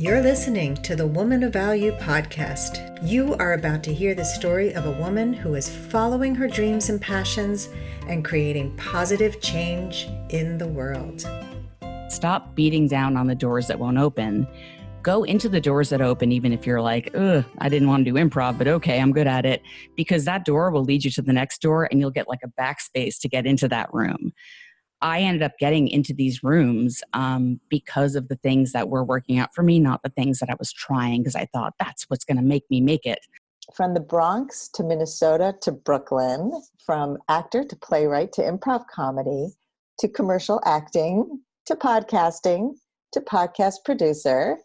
You're listening to the Woman of Value podcast. You are about to hear the story of a woman who is following her dreams and passions and creating positive change in the world. Stop beating down on the doors that won't open. Go into the doors that open, even if you're like, ugh, I didn't want to do improv, but okay, I'm good at it. Because that door will lead you to the next door and you'll get like a backspace to get into that room. I ended up getting into these rooms because of the things that were working out for me, not the things that I was trying, because I thought that's what's going to make me make it. From the Bronx to Minnesota to Brooklyn, from actor to playwright to improv comedy to commercial acting to podcasting to podcast producer,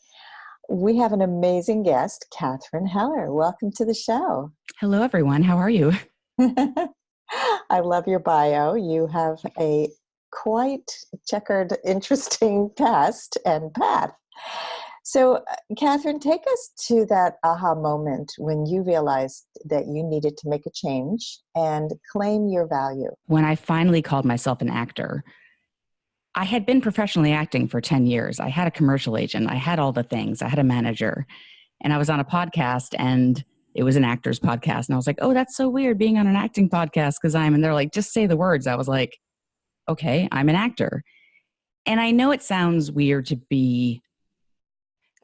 we have an amazing guest, Katharine Heller. Welcome to the show. Hello, everyone. How are you? I love your bio. You have a quite checkered, interesting past and path. So, Katharine, take us to that aha moment when you realized that you needed to make a change and claim your value. When I finally called myself an actor, I had been professionally acting for 10 years. I had a commercial agent. I had all the things. I had a manager. And I was on a podcast, and it was an actor's podcast. And I was like, oh, that's so weird being on an acting podcast because and they're like, just say the words. I was like, okay, I'm an actor. And I know it sounds weird to be,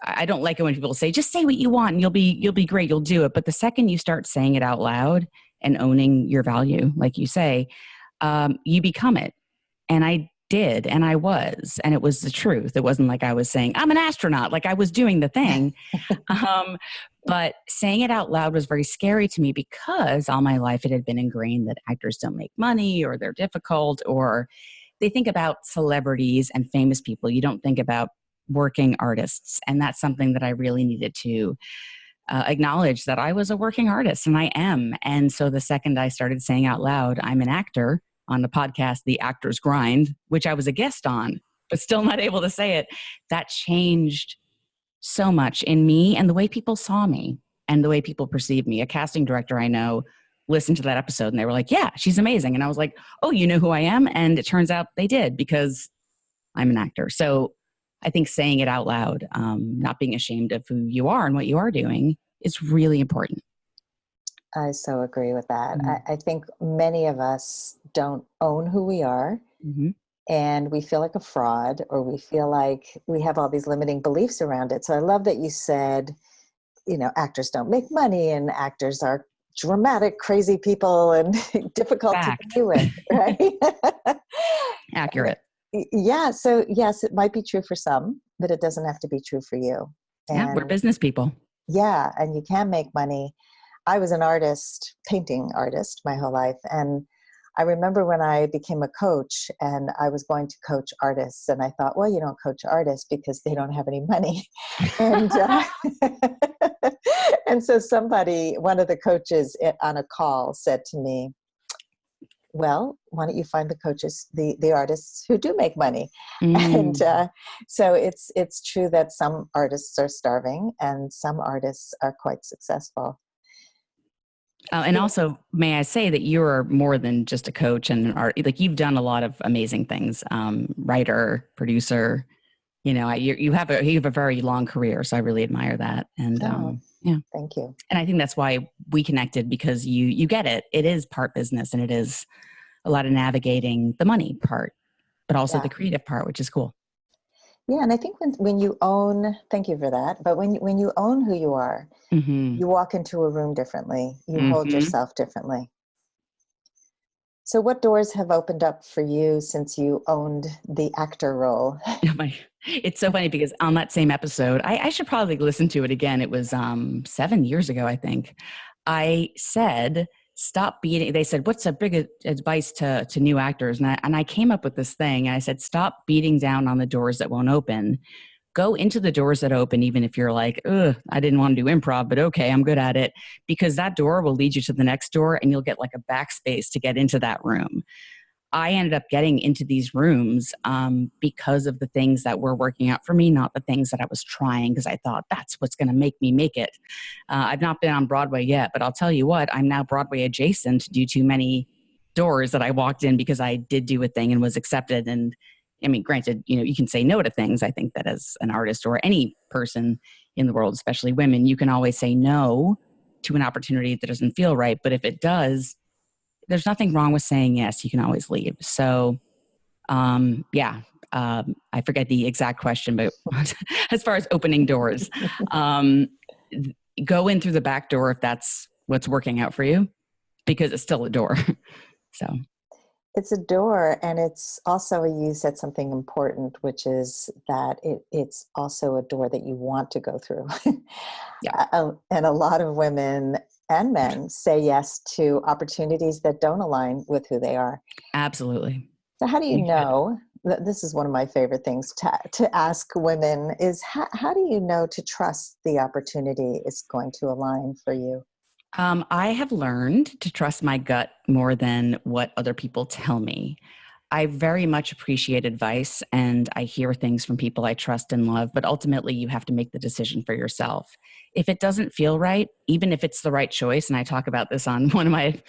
I don't like it when people say, just say what you want and you'll be great, you'll do it. But the second you start saying it out loud and owning your value, like you say, you become it. And I did, and I was, and it was the truth. It wasn't like I was saying, I'm an astronaut, like I was doing the thing. But saying it out loud was very scary to me because all my life it had been ingrained that actors don't make money or they're difficult, or they think about celebrities and famous people. You don't think about working artists. And that's something that I really needed to acknowledge, that I was a working artist, and I am. And so the second I started saying out loud, I'm an actor, on the podcast, The Actor's Grind, which I was a guest on, but still not able to say it, that changed so much in me and the way people saw me and the way people perceived me. A casting director I know listened to that episode and they were like, yeah, she's amazing. And I was like, oh, you know who I am? And it turns out they did, because I'm an actor. So I think saying it out loud, not being ashamed of who you are and what you are doing, is really important. I so agree with that. Mm-hmm. I think many of us don't own who we are, Mm-hmm. and we feel like a fraud, or we feel like we have all these limiting beliefs around it. So I love that you said, actors don't make money and actors are dramatic, crazy people and difficult Fact. to be with, right? Accurate. Yeah. So yes, it might be true for some, but it doesn't have to be true for you. Yeah, we're business people. Yeah. And you can make money. I was an artist, painting artist my whole life. And I remember when I became a coach and I was going to coach artists, and I thought, well, you don't coach artists because they don't have any money. And, and so one of the coaches on a call said to me, well, why don't you find the coaches, the artists who do make money? And so it's true that some artists are starving and some artists are quite successful. And also, may I say that you're more than just a coach and an art. Like, you've done a lot of amazing things. Writer, producer. You have a very long career, so I really admire that. And yeah, thank you. And I think that's why we connected, because you get it. It is part business, and it is a lot of navigating the money part, but also the creative part, which is cool. Yeah, and I think when you own, thank you for that, but when you own who you are, mm-hmm. you walk into a room differently. You mm-hmm. hold yourself differently. So what doors have opened up for you since you owned the actor role? It's so funny because on that same episode, I should probably listen to it again. It was 7 years ago, I think. I said, stop beating, they said, what's a big advice to new actors? And I came up with this thing. And I said, stop beating down on the doors that won't open. Go into the doors that open, even if you're like, ugh, I didn't want to do improv, but okay, I'm good at it. Because that door will lead you to the next door and you'll get like a backspace to get into that room. I ended up getting into these rooms because of the things that were working out for me, not the things that I was trying, because I thought that's what's going to make me make it. I've not been on Broadway yet, but I'll tell you what, I'm now Broadway adjacent due to many doors that I walked in because I did do a thing and was accepted. And I mean, granted, you can say no to things. I think that as an artist or any person in the world, especially women, you can always say no to an opportunity that doesn't feel right. But if it does, there's nothing wrong with saying yes. You can always leave. So, I forget the exact question, but as far as opening doors, go in through the back door if that's what's working out for you, because it's still a door. So it's a door, and it's also, you said something important, which is that it's also a door that you want to go through. Yeah. And a lot of women and men say yes to opportunities that don't align with who they are. Absolutely. So how do you know, this is one of my favorite things to ask women, is how do you know to trust the opportunity is going to align for you? I have learned to trust my gut more than what other people tell me. I very much appreciate advice, and I hear things from people I trust and love, but ultimately you have to make the decision for yourself. If it doesn't feel right, even if it's the right choice, and I talk about this on one of my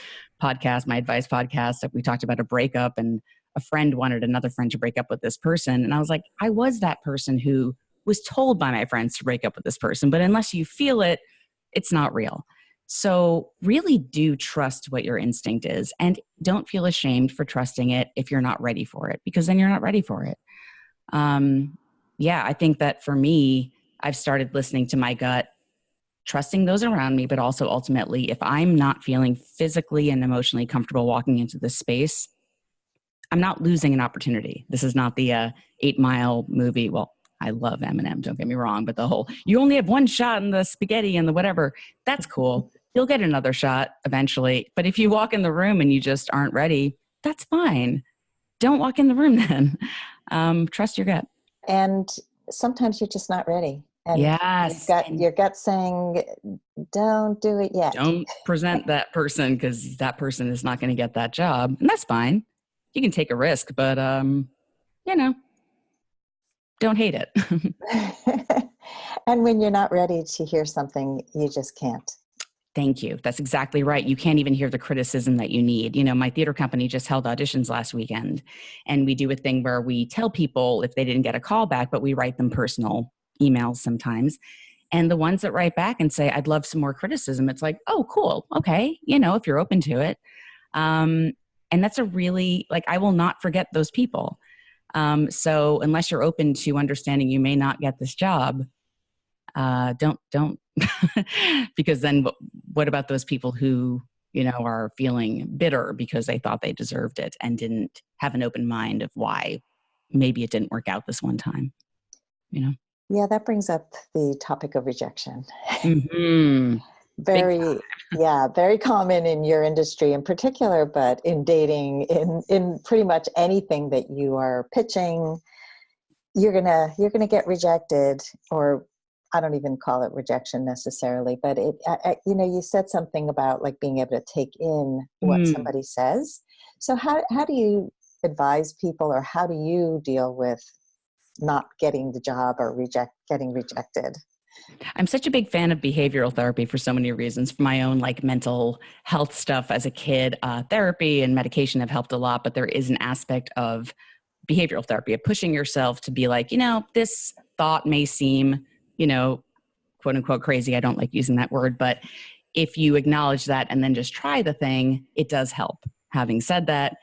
podcasts, my advice podcast, we talked about a breakup, and a friend wanted another friend to break up with this person. And I was like, I was that person who was told by my friends to break up with this person, but unless you feel it, it's not real. So really do trust what your instinct is, and don't feel ashamed for trusting it if you're not ready for it, because then you're not ready for it. I think that for me, I've started listening to my gut, trusting those around me, but also ultimately, if I'm not feeling physically and emotionally comfortable walking into this space, I'm not losing an opportunity. This is not the 8 Mile movie. Well, I love Eminem, don't get me wrong, but the whole, you only have one shot in the spaghetti and the whatever, that's cool. You'll get another shot eventually. But if you walk in the room and you just aren't ready, that's fine. Don't walk in the room then. Trust your gut. And sometimes you're just not ready. And yes. your gut saying, don't do it yet. Don't present that person, because that person is not going to get that job. And that's fine. You can take a risk, but, don't hate it. And when you're not ready to hear something, you just can't. Thank you. That's exactly right. You can't even hear the criticism that you need. My theater company just held auditions last weekend, and we do a thing where we tell people if they didn't get a call back, but we write them personal emails sometimes. And the ones that write back and say, I'd love some more criticism, it's like, oh, cool. Okay. If you're open to it. And that's a really, I will not forget those people. So unless you're open to understanding you may not get this job, don't, because then what about those people who, are feeling bitter because they thought they deserved it and didn't have an open mind of why maybe it didn't work out this one time, Yeah, that brings up the topic of rejection. Mm-hmm. Very common in your industry in particular, but in dating, in pretty much anything that you are pitching, you're gonna get rejected, or I don't even call it rejection necessarily, but you said something about being able to take in what somebody says. So how do you advise people, or how do you deal with not getting the job or getting rejected? I'm such a big fan of behavioral therapy for so many reasons. For my own mental health stuff as a kid, therapy and medication have helped a lot, but there is an aspect of behavioral therapy, of pushing yourself to be this thought may seem, quote unquote crazy. I don't like using that word, but if you acknowledge that and then just try the thing, it does help. Having said that,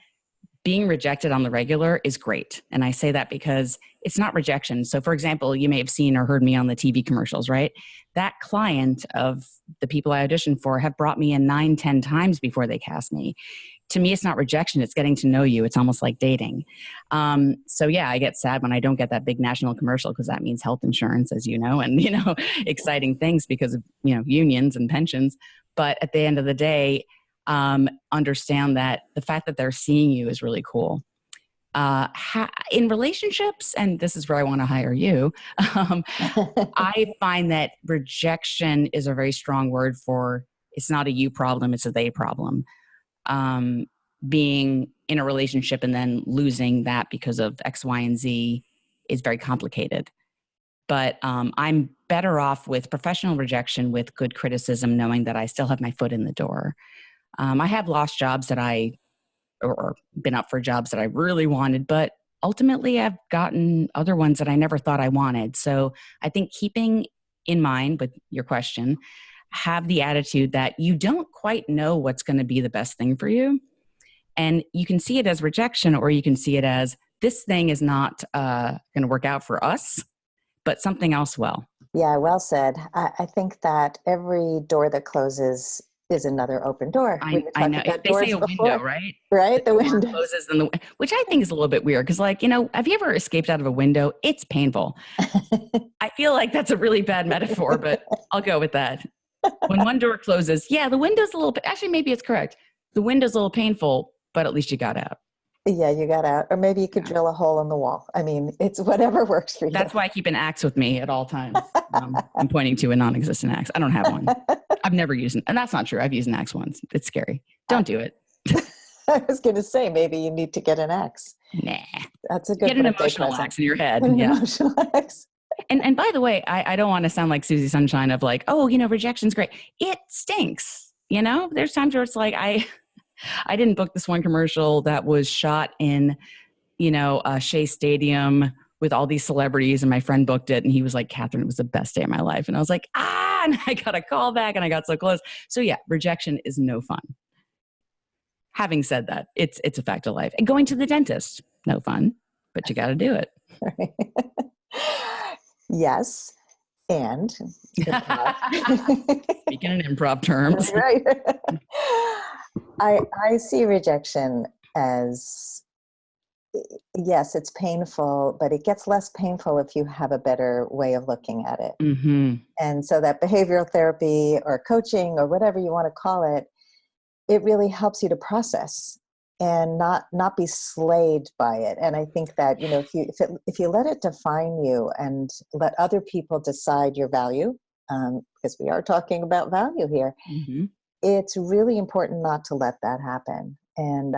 being rejected on the regular is great. And I say that because it's not rejection. So for example, you may have seen or heard me on the TV commercials, right? That client of the people I auditioned for have brought me in 9-10 times before they cast me. To me, it's not rejection. It's getting to know you. It's almost like dating. I get sad when I don't get that big national commercial, because that means health insurance, as you know, and, exciting things because of, unions and pensions. But at the end of the day, understand that the fact that they're seeing you is really cool. In relationships, and this is where I want to hire you, I find that rejection is a very strong word for, it's not a you problem, it's a they problem. Being in a relationship and then losing that because of X, Y, and Z is very complicated. But I'm better off with professional rejection with good criticism, knowing that I still have my foot in the door. I have lost jobs or been up for jobs that I really wanted, but ultimately I've gotten other ones that I never thought I wanted. So I think keeping in mind with your question, have the attitude that you don't quite know what's going to be the best thing for you. And you can see it as rejection, or you can see it as this thing is not going to work out for us, but something else will. Yeah, well said. I think that every door that closes is another open door. We were I talking know. about They say doors a before, window, right? right? The Door windows. closes, which I think is a little bit weird because, like, have you ever escaped out of a window? It's painful. I feel like that's a really bad metaphor, but I'll go with that. When one door closes, yeah, the window's a little bit, actually, maybe it's correct. The window's a little painful, but at least you got out. Yeah, you got out. Or maybe you could drill a hole in the wall. I mean, it's whatever works for you. That's why I keep an axe with me at all times. I'm pointing to a non-existent axe. I don't have one. I've never used it. And that's not true. I've used an axe once. It's scary. Don't do it. I was going to say, maybe you need to get an axe. Nah. That's a good Get an emotional axe in your head. An emotional axe. And by the way, I don't want to sound like Susie Sunshine of like, oh, rejection's great. It stinks. There's times where it's like, I didn't book this one commercial that was shot in, Shea Stadium with all these celebrities, and my friend booked it, and he was like, Katharine, it was the best day of my life. And I was like, and I got a call back, and I got so close. So yeah, rejection is no fun. Having said that, it's a fact of life. And going to the dentist, no fun, but you got to do it. Yes. And speaking in improv terms. Right. I see rejection as, yes, it's painful, but it gets less painful if you have a better way of looking at it. Mm-hmm. And so that behavioral therapy or coaching or whatever you want to call it, it really helps you to process and not be slayed by it. And I think that, if you let it define you and let other people decide your value, because we are talking about value here, mm-hmm. It's really important not to let that happen. And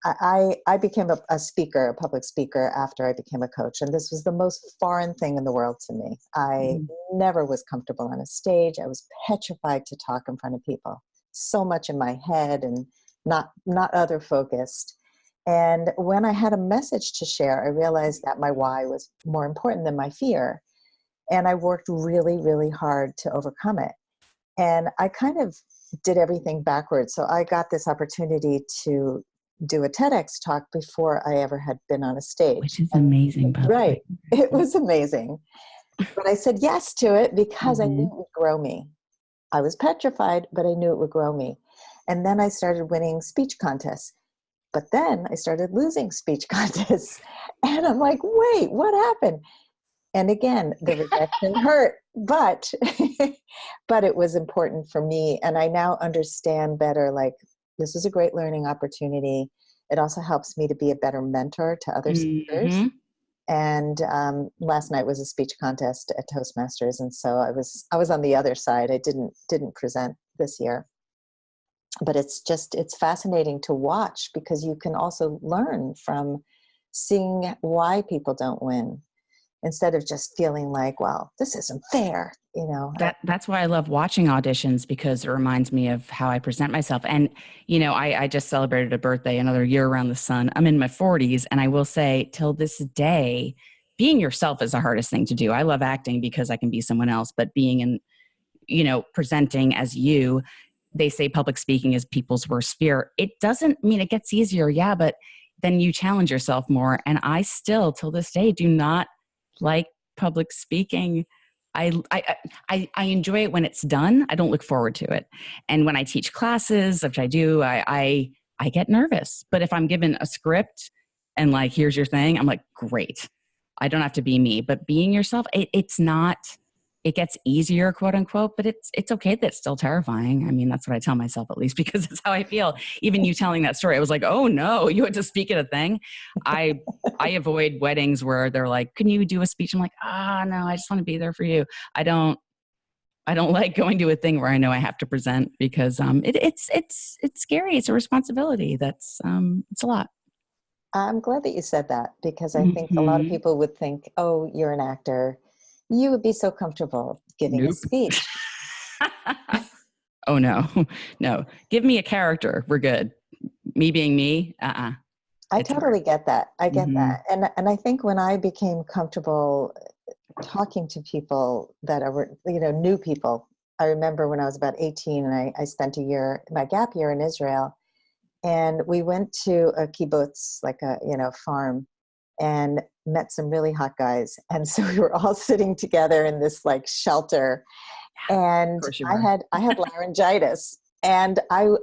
I became a speaker, a public speaker, after I became a coach. And this was the most foreign thing in the world to me. I never was comfortable on a stage. I was petrified to talk in front of people. So much in my head and not other focused. And when I had a message to share, I realized that my why was more important than my fear. And I worked really, really hard to overcome it. And I kind of did everything backwards. So I got this opportunity to do a TEDx talk before I ever had been on a stage. Which is amazing, by the way. Right. It was amazing. But I said yes to it because I knew it would grow me. I was petrified, but I knew it would grow me. And then I started winning speech contests. But then I started losing speech contests. And I'm like, wait, what happened? And again, the rejection hurt, but it was important for me. And I now understand better, like, this is a great learning opportunity. It also helps me to be a better mentor to other speakers. And last night was a speech contest at Toastmasters. And so I was on the other side. I didn't present this year. But it's fascinating to watch because you can also learn from seeing why people don't win, instead of just feeling like, well, this isn't fair, That's why I love watching auditions, because it reminds me of how I present myself. And, I just celebrated a birthday, another year around the sun. I'm in my 40s, and I will say till this day, being yourself is the hardest thing to do. I love acting because I can be someone else, but being in, presenting as you, they say public speaking is people's worst fear. It doesn't mean it gets easier. Yeah. But then you challenge yourself more. And I still, till this day, do not like public speaking. I enjoy it when it's done. I don't look forward to it. And when I teach classes, which I do, I get nervous. But if I'm given a script and like, here's your thing, I'm like, great. I don't have to be me. But being yourself, it's not, it gets easier, quote unquote, but it's okay that it's still terrifying. I mean, that's what I tell myself, at least, because it's how I feel. Even you telling that story, I was like, oh no, you had to speak at a thing. I avoid weddings where they're like, can you do a speech? I'm like, no, I just want to be there for you. I don't like going to a thing where I know I have to present, because it's scary. It's a responsibility. It's a lot. I'm glad that you said that, because I think a lot of people would think, oh, you're an actor. You would be so comfortable giving a speech. Oh, no. Give me a character. We're good. Me being me. I It's totally hard. get that. I get Mm-hmm. that. And I think when I became comfortable talking to people that are, new people, I remember when I was about 18 and I spent my gap year in Israel, and we went to a kibbutz, like a, farm, and met some really hot guys. And so we were all sitting together in this like shelter, Of and course you I were. had laryngitis, and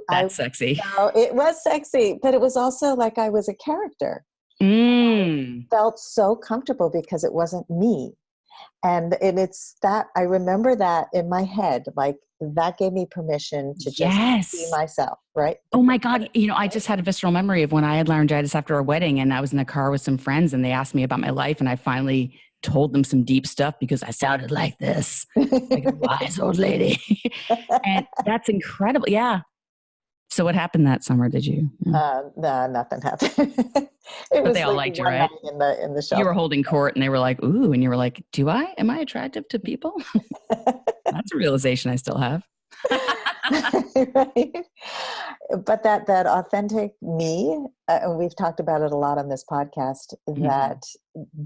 That's sexy. it was sexy, but it was also like I was a character. Mm. Felt so comfortable because it wasn't me. And it's that I remember that in my head, like that gave me permission to just be Yes. myself, right? Oh my God. I just had a visceral memory of when I had laryngitis after a wedding, and I was in the car with some friends and they asked me about my life, and I finally told them some deep stuff because I sounded like this, like a wise old lady. And that's incredible. Yeah. So what happened that summer? Did you? No, nothing happened. It But they was all like liked you, one night right? in the You were shelter. holding court and they were like, ooh, and you were like, am I attractive to people? That's a realization I still have. Right? But that authentic me, and we've talked about it a lot on this podcast, that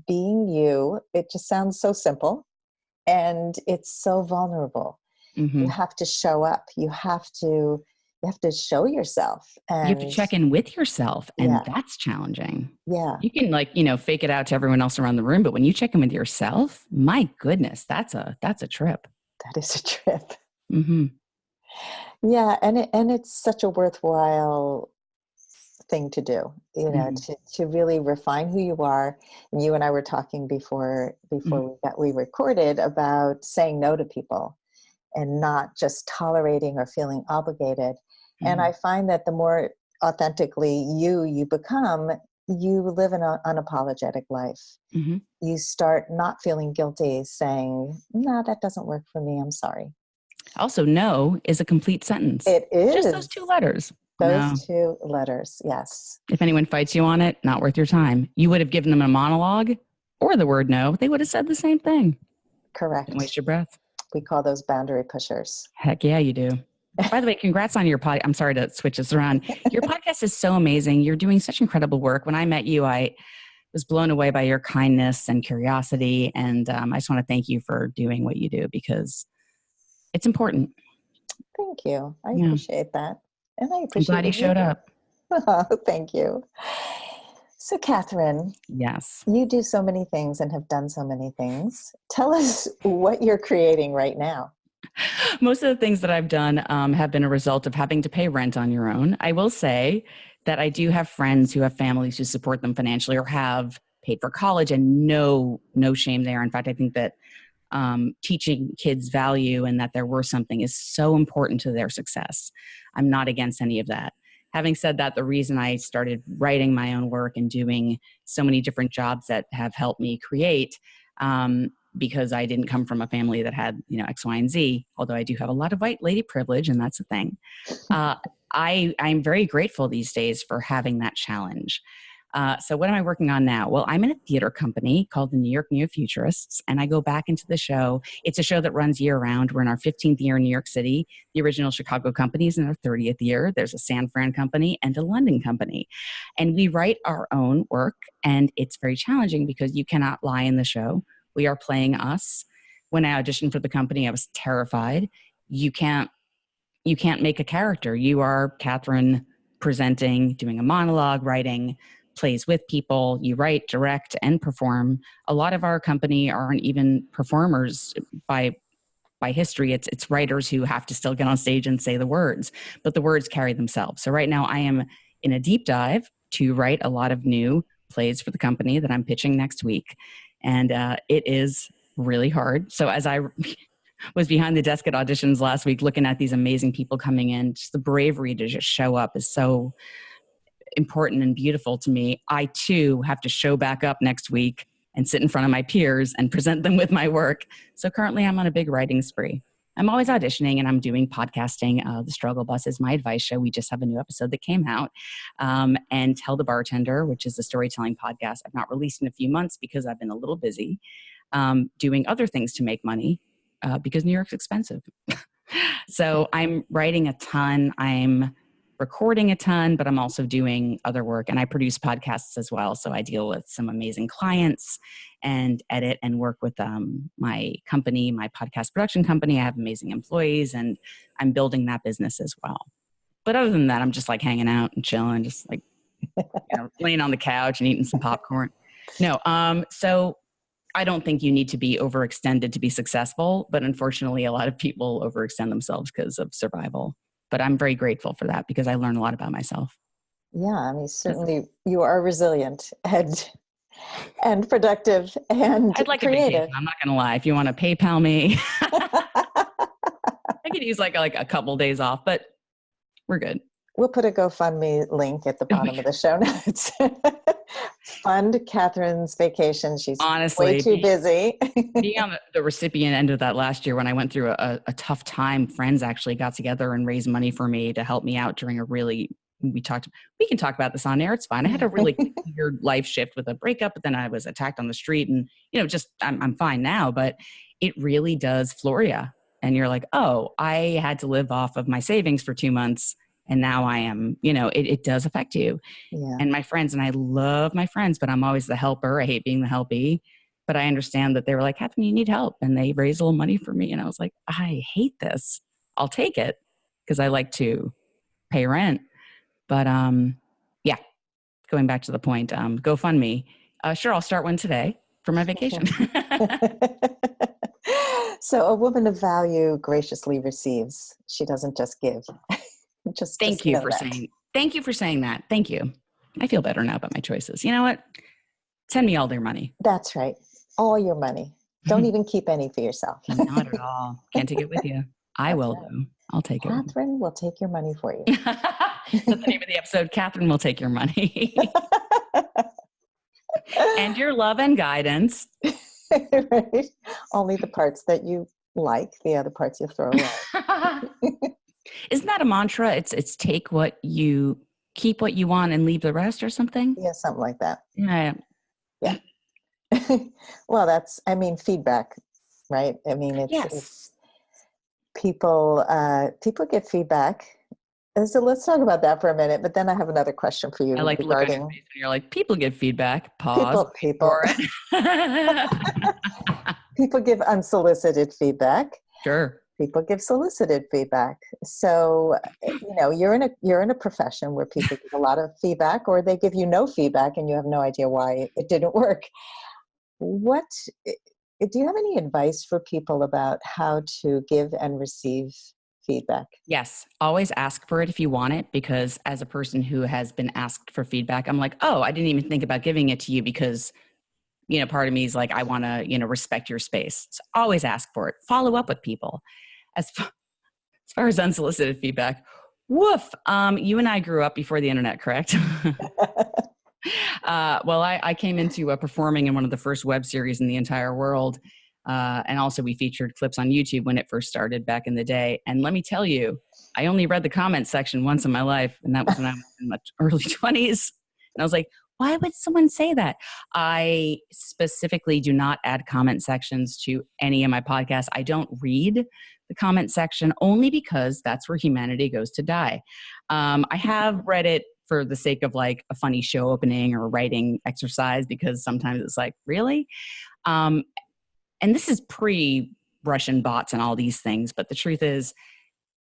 being you, it just sounds so simple and it's so vulnerable. Mm-hmm. You have to show up. You have to show yourself. You have to And check in with yourself, and yeah, that's challenging. yeah, You can fake it out to everyone else around the room, but when you check in with yourself, my goodness, that's a trip. that is a trip. Mm-hmm. Yeah, and it's such a worthwhile thing to do, Mm-hmm. to really refine who you are. And you and I were talking before Mm-hmm. we recorded about saying no to people and not just tolerating or feeling obligated. And Mm-hmm. I find that the more authentically you become, you live an unapologetic life. Mm-hmm. You start not feeling guilty, saying, "No, that doesn't work for me. I'm sorry." Also, no is a complete sentence. It Just those is. two letters. Those No. two letters, yes. If anyone fights you on it, not worth your time. You would have given them a monologue or the word no. They would have said the same thing. Don't waste Correct. your breath. We call those boundary pushers. Heck yeah, you do. By the way, congrats on your pod. I'm sorry to switch this around. Your podcast is so amazing. You're doing such incredible work. When I met you, I was blown away by your kindness and curiosity. And I just want to thank you for doing what you do because it's important. Thank you. I Yeah. appreciate that. And I I'm appreciate glad you showed up. Thank you. So, Katharine, Yes. you do so many things and have done so many things. Tell us what you're creating right now. Most of the things that I've done have been a result of having to pay rent on your own. I will say that I do have friends who have families who support them financially or have paid for college, and no shame there. In fact, I think that teaching kids value and that they're worth something is so important to their success. I'm not against any of that. Having said that, the reason I started writing my own work and doing so many different jobs that have helped me create, because I didn't come from a family that had, X, Y, and Z, although I do have a lot of white lady privilege, and that's the thing. I'm very grateful these days for having that challenge. So what am I working on now? Well, I'm in a theater company called the York Neo-Futurists, and I go back into the show. It's a show that runs year round. We're in our 15th year in New York City. The original Chicago company is in our 30th year. There's a San Fran company and a London company. And we write our own work, and it's very challenging because you cannot lie in the show. We are playing us. When I auditioned for the company, I was terrified. You can't make a character. You are Katharine presenting, doing a monologue, writing plays with people. You write, direct, and perform. A lot of our company aren't even performers by history. It's writers who have to still get on stage and say the words, but the words carry themselves. So right now I am in a deep dive to write a lot of new plays for the company that I'm pitching next week. And it is really hard. So as I was behind the desk at auditions last week, looking at these amazing people coming in, just the bravery to just show up is so important and beautiful to me. I too have to show back up next week and sit in front of my peers and present them with my work. So currently I'm on a big writing spree. I'm always auditioning and I'm doing podcasting. The Struggle Bus is my advice show. We just have a new episode that came out. And Tell the Bartender, which is a storytelling podcast I've not released in a few months because I've been a little busy doing other things to make money because New York's expensive. So I'm writing a ton. I'm recording a ton, but I'm also doing other work, and I produce podcasts as well. So I deal with some amazing clients and edit and work with my company, my podcast production company. I have amazing employees, and I'm building that business as well. But other than that, I'm just like hanging out and chilling, just like, laying on the couch and eating some popcorn. No. So I don't think you need to be overextended to be successful, but unfortunately, a lot of people overextend themselves because of survival. But I'm very grateful for that because I learn a lot about myself. Yeah, I mean, certainly you are resilient and productive and I'd like creative. a vacation. I'm not going to lie. If you want to PayPal me, I could use like a couple days off, but we're good. We'll put a GoFundMe link at the bottom of the show notes. Fund Katharine's vacation. She's honestly way too busy. Being on the recipient end of that last year when I went through a tough time, friends actually got together and raised money for me to help me out during we can talk about this on air. It's fine. I had a really weird life shift with a breakup, but then I was attacked on the street and, I'm fine now, but it really does floor you. And you're like, oh, I had to live off of my savings for 2 months. And now I am, it does affect you. Yeah. And my friends, and I love my friends, but I'm always the helper. I hate being the helpee. But I understand that they were like, Katharine, you need help. And they raised a little money for me. And I was like, I hate this. I'll take it because I like to pay rent. But yeah, going back to the point, GoFundMe. Sure, I'll start one today for my vacation. So a woman of value graciously receives. She doesn't just give. Thank you for saying that. Thank you. I feel better now about my choices. You know what? Send me all their money. That's right. All your money. Don't even keep any for yourself. Not at all. Can't take it with you. I will though. I'll take it. Katharine will take your money for you. Is that the name of the episode? Katharine will take your money. And your love and guidance. Right? Only the parts that you like, the other parts you throw away. Isn't that a mantra? It's keep what you want and leave the rest or something? Yeah, something like that. Yeah. Well, feedback, right? I mean, it's people give feedback. And so let's talk about that for a minute, but then I have another question for you. I like looking at your face when you're like, people give feedback. Pause. People. People give unsolicited feedback. Sure. People give solicited feedback. So, you're in a profession where people give a lot of feedback, or they give you no feedback and you have no idea why it didn't work. Do you have any advice for people about how to give and receive feedback? Yes. Always ask for it if you want it, because as a person who has been asked for feedback, I'm like, oh, I didn't even think about giving it to you because, part of me is like, I want to, respect your space. So always ask for it. Follow up with people. As far as unsolicited feedback, woof. You and I grew up before the internet, correct? Well, I came into performing in one of the first web series in the entire world. And also we featured clips on YouTube when it first started back in the day. And let me tell you, I only read the comment section once in my life. And that was when I was in my early 20s. And I was like, why would someone say that? I specifically do not add comment sections to any of my podcasts. I don't read the comment section only because that's where humanity goes to die. I have read it for the sake of like a funny show opening or a writing exercise, because sometimes it's like, really? And this is pre-Russian bots and all these things. But the truth is,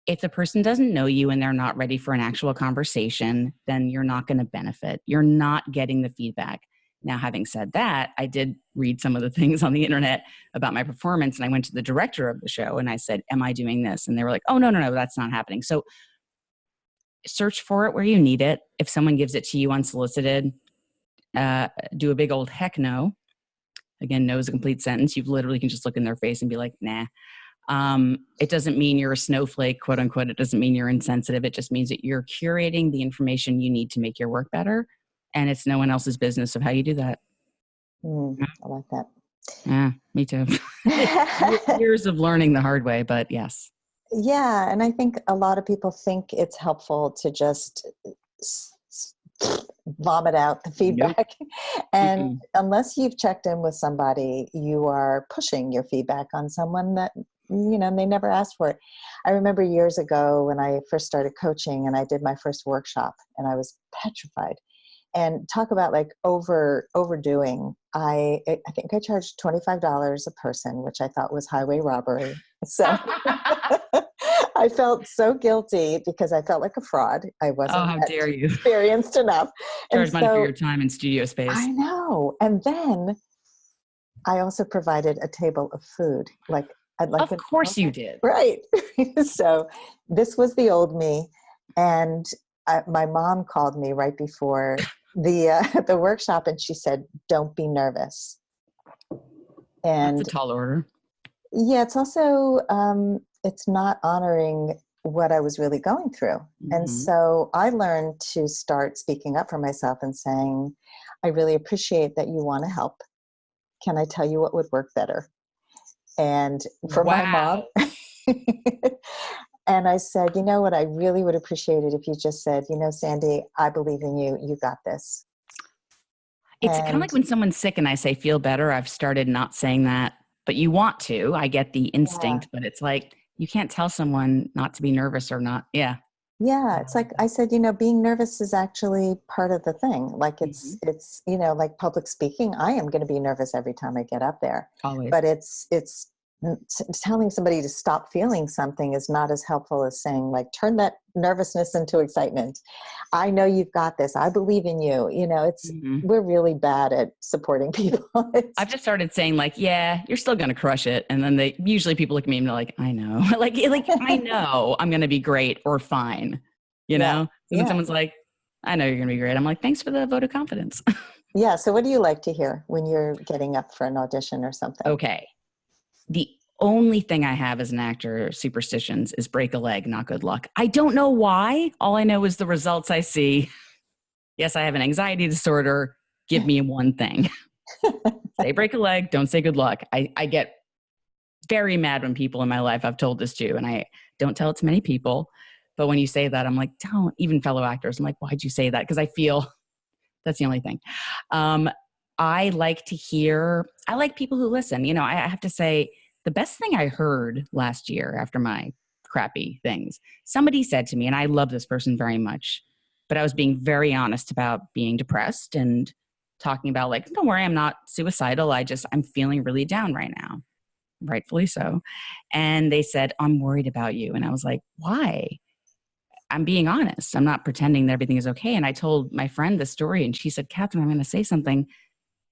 if the person doesn't know you and they're not ready for an actual conversation, then you're not going to benefit. You're not getting the feedback. Now, having said that, I did read some of the things on the internet about my performance, and I went to the director of the show and I said, am I doing this? And they were like, oh, no, that's not happening. So search for it where you need it. If someone gives it to you unsolicited, do a big old heck no. Again, no is a complete sentence. You literally can just look in their face and be like, nah. It doesn't mean you're a snowflake, quote unquote. It doesn't mean you're insensitive. It just means that you're curating the information you need to make your work better. And it's no one else's business of how you do that. I like that. Yeah, me too. Years of learning the hard way, but yes. Yeah. And I think a lot of people think it's helpful to just vomit out the feedback. Nope. And unless you've checked in with somebody, you are pushing your feedback on someone that and they never asked for it. I remember years ago when I first started coaching and I did my first workshop and I was petrified. And talk about like overdoing. I think I charged $25 a person, which I thought was highway robbery. So I felt so guilty because I felt like a fraud. I wasn't how dare you. experienced enough. Charge money for your time and studio space. I know. And then I also provided a table of food. Like I'd like. Of course you did. Right. So this was the old me, and my mom called me right before the workshop, and she said, "Don't be nervous." And that's a tall order. Yeah, it's also it's not honoring what I was really going through. Mm-hmm. And so I learned to start speaking up for myself and saying, "I really appreciate that you want to help. Can I tell you what would work better?" And for my mom, and I said, "You know what? I really would appreciate it if you just said, Sandy, I believe in you. You got this." It's kind of like when someone's sick and I say, "Feel better." I've started not saying that, but you want to. I get the instinct, but it's like, you can't tell someone not to be nervous or not. Yeah. Yeah. It's like I said, being nervous is actually part of the thing. Like it's like public speaking. I am going to be nervous every time I get up there. Always. But it's telling somebody to stop feeling something is not as helpful as saying, like, turn that nervousness into excitement. I know you've got this. I believe in you. We're really bad at supporting people. I've just started saying, like, yeah, you're still going to crush it. And then usually people look at me and they're like, I know, like I know I'm going to be great or fine, know? So when someone's like, I know you're going to be great, I'm like, thanks for the vote of confidence. Yeah. So what do you like to hear when you're getting up for an audition or something? Okay. The only thing I have as an actor, superstitions, is break a leg, not good luck. I don't know why. All I know is the results I see. Yes, I have an anxiety disorder. Give me one thing. Say break a leg, don't say good luck. I get very mad when people in my life I've told this to, and I don't tell it to many people. But when you say that, I'm like, don't. Even fellow actors, I'm like, why'd you say that? Because I feel that's the only thing. I like people who listen. I have to say, the best thing I heard last year after my crappy things, somebody said to me, and I love this person very much, but I was being very honest about being depressed and talking about, like, don't worry, I'm not suicidal. I'm feeling really down right now. Rightfully so. And they said, I'm worried about you. And I was like, why? I'm being honest. I'm not pretending that everything is okay. And I told my friend the story, and she said, Katharine, I'm going to say something.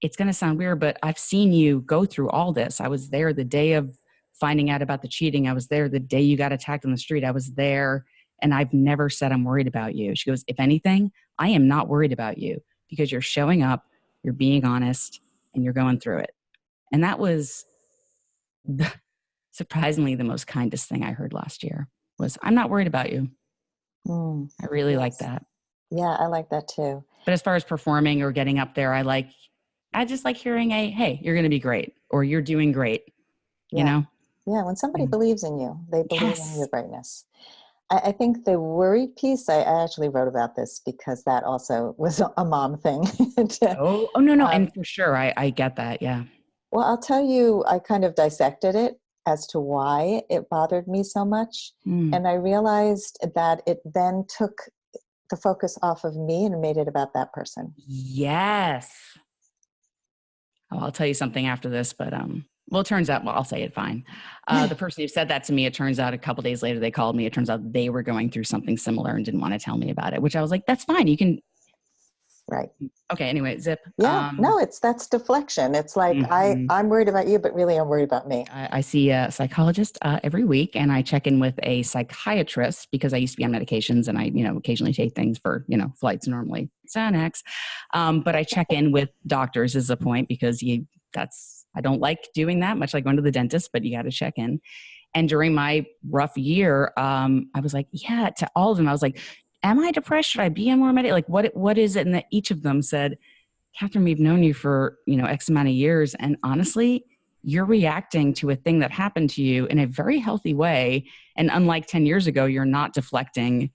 It's going to sound weird, but I've seen you go through all this. I was there the day of finding out about the cheating. I was there the day you got attacked on the street. I was there, and I've never said I'm worried about you. She goes, if anything, I am not worried about you because you're showing up, you're being honest, and you're going through it. And that was surprisingly the most kindest thing I heard last year was, I'm not worried about you. I really like that. Yeah, I like that too. But as far as performing or getting up there, I just like hearing hey, you're going to be great, or you're doing great, you know? Yeah, when somebody believes in you, they believe in your greatness. I think the worried piece, I actually wrote about this because that also was a mom thing. No. And for sure, I get that, yeah. Well, I'll tell you, I kind of dissected it as to why it bothered me so much. And I realized that it then took the focus off of me and made it about that person. Yes. Oh, I'll tell you something after this, but it turns out, I'll say it fine. The person who said that to me, it turns out a couple days later, they called me. It turns out they were going through something similar and didn't want to tell me about it, which I was like, that's fine. You can. Right. Okay. Anyway, zip. Yeah. That's deflection. It's like, I'm worried about you, but really I'm worried about me. I see a psychologist every week, and I check in with a psychiatrist because I used to be on medications, and I, occasionally take things for, flights, normally Xanax. But I check in with doctors is the point, because I don't like doing that, much like going to the dentist, but you got to check in. And during my rough year, I was like, to all of them, I was like, am I depressed? Should I be on more medication? Like, what is it? And each of them said, Katharine, we've known you for, X amount of years. And honestly, you're reacting to a thing that happened to you in a very healthy way. And unlike 10 years ago, you're not deflecting.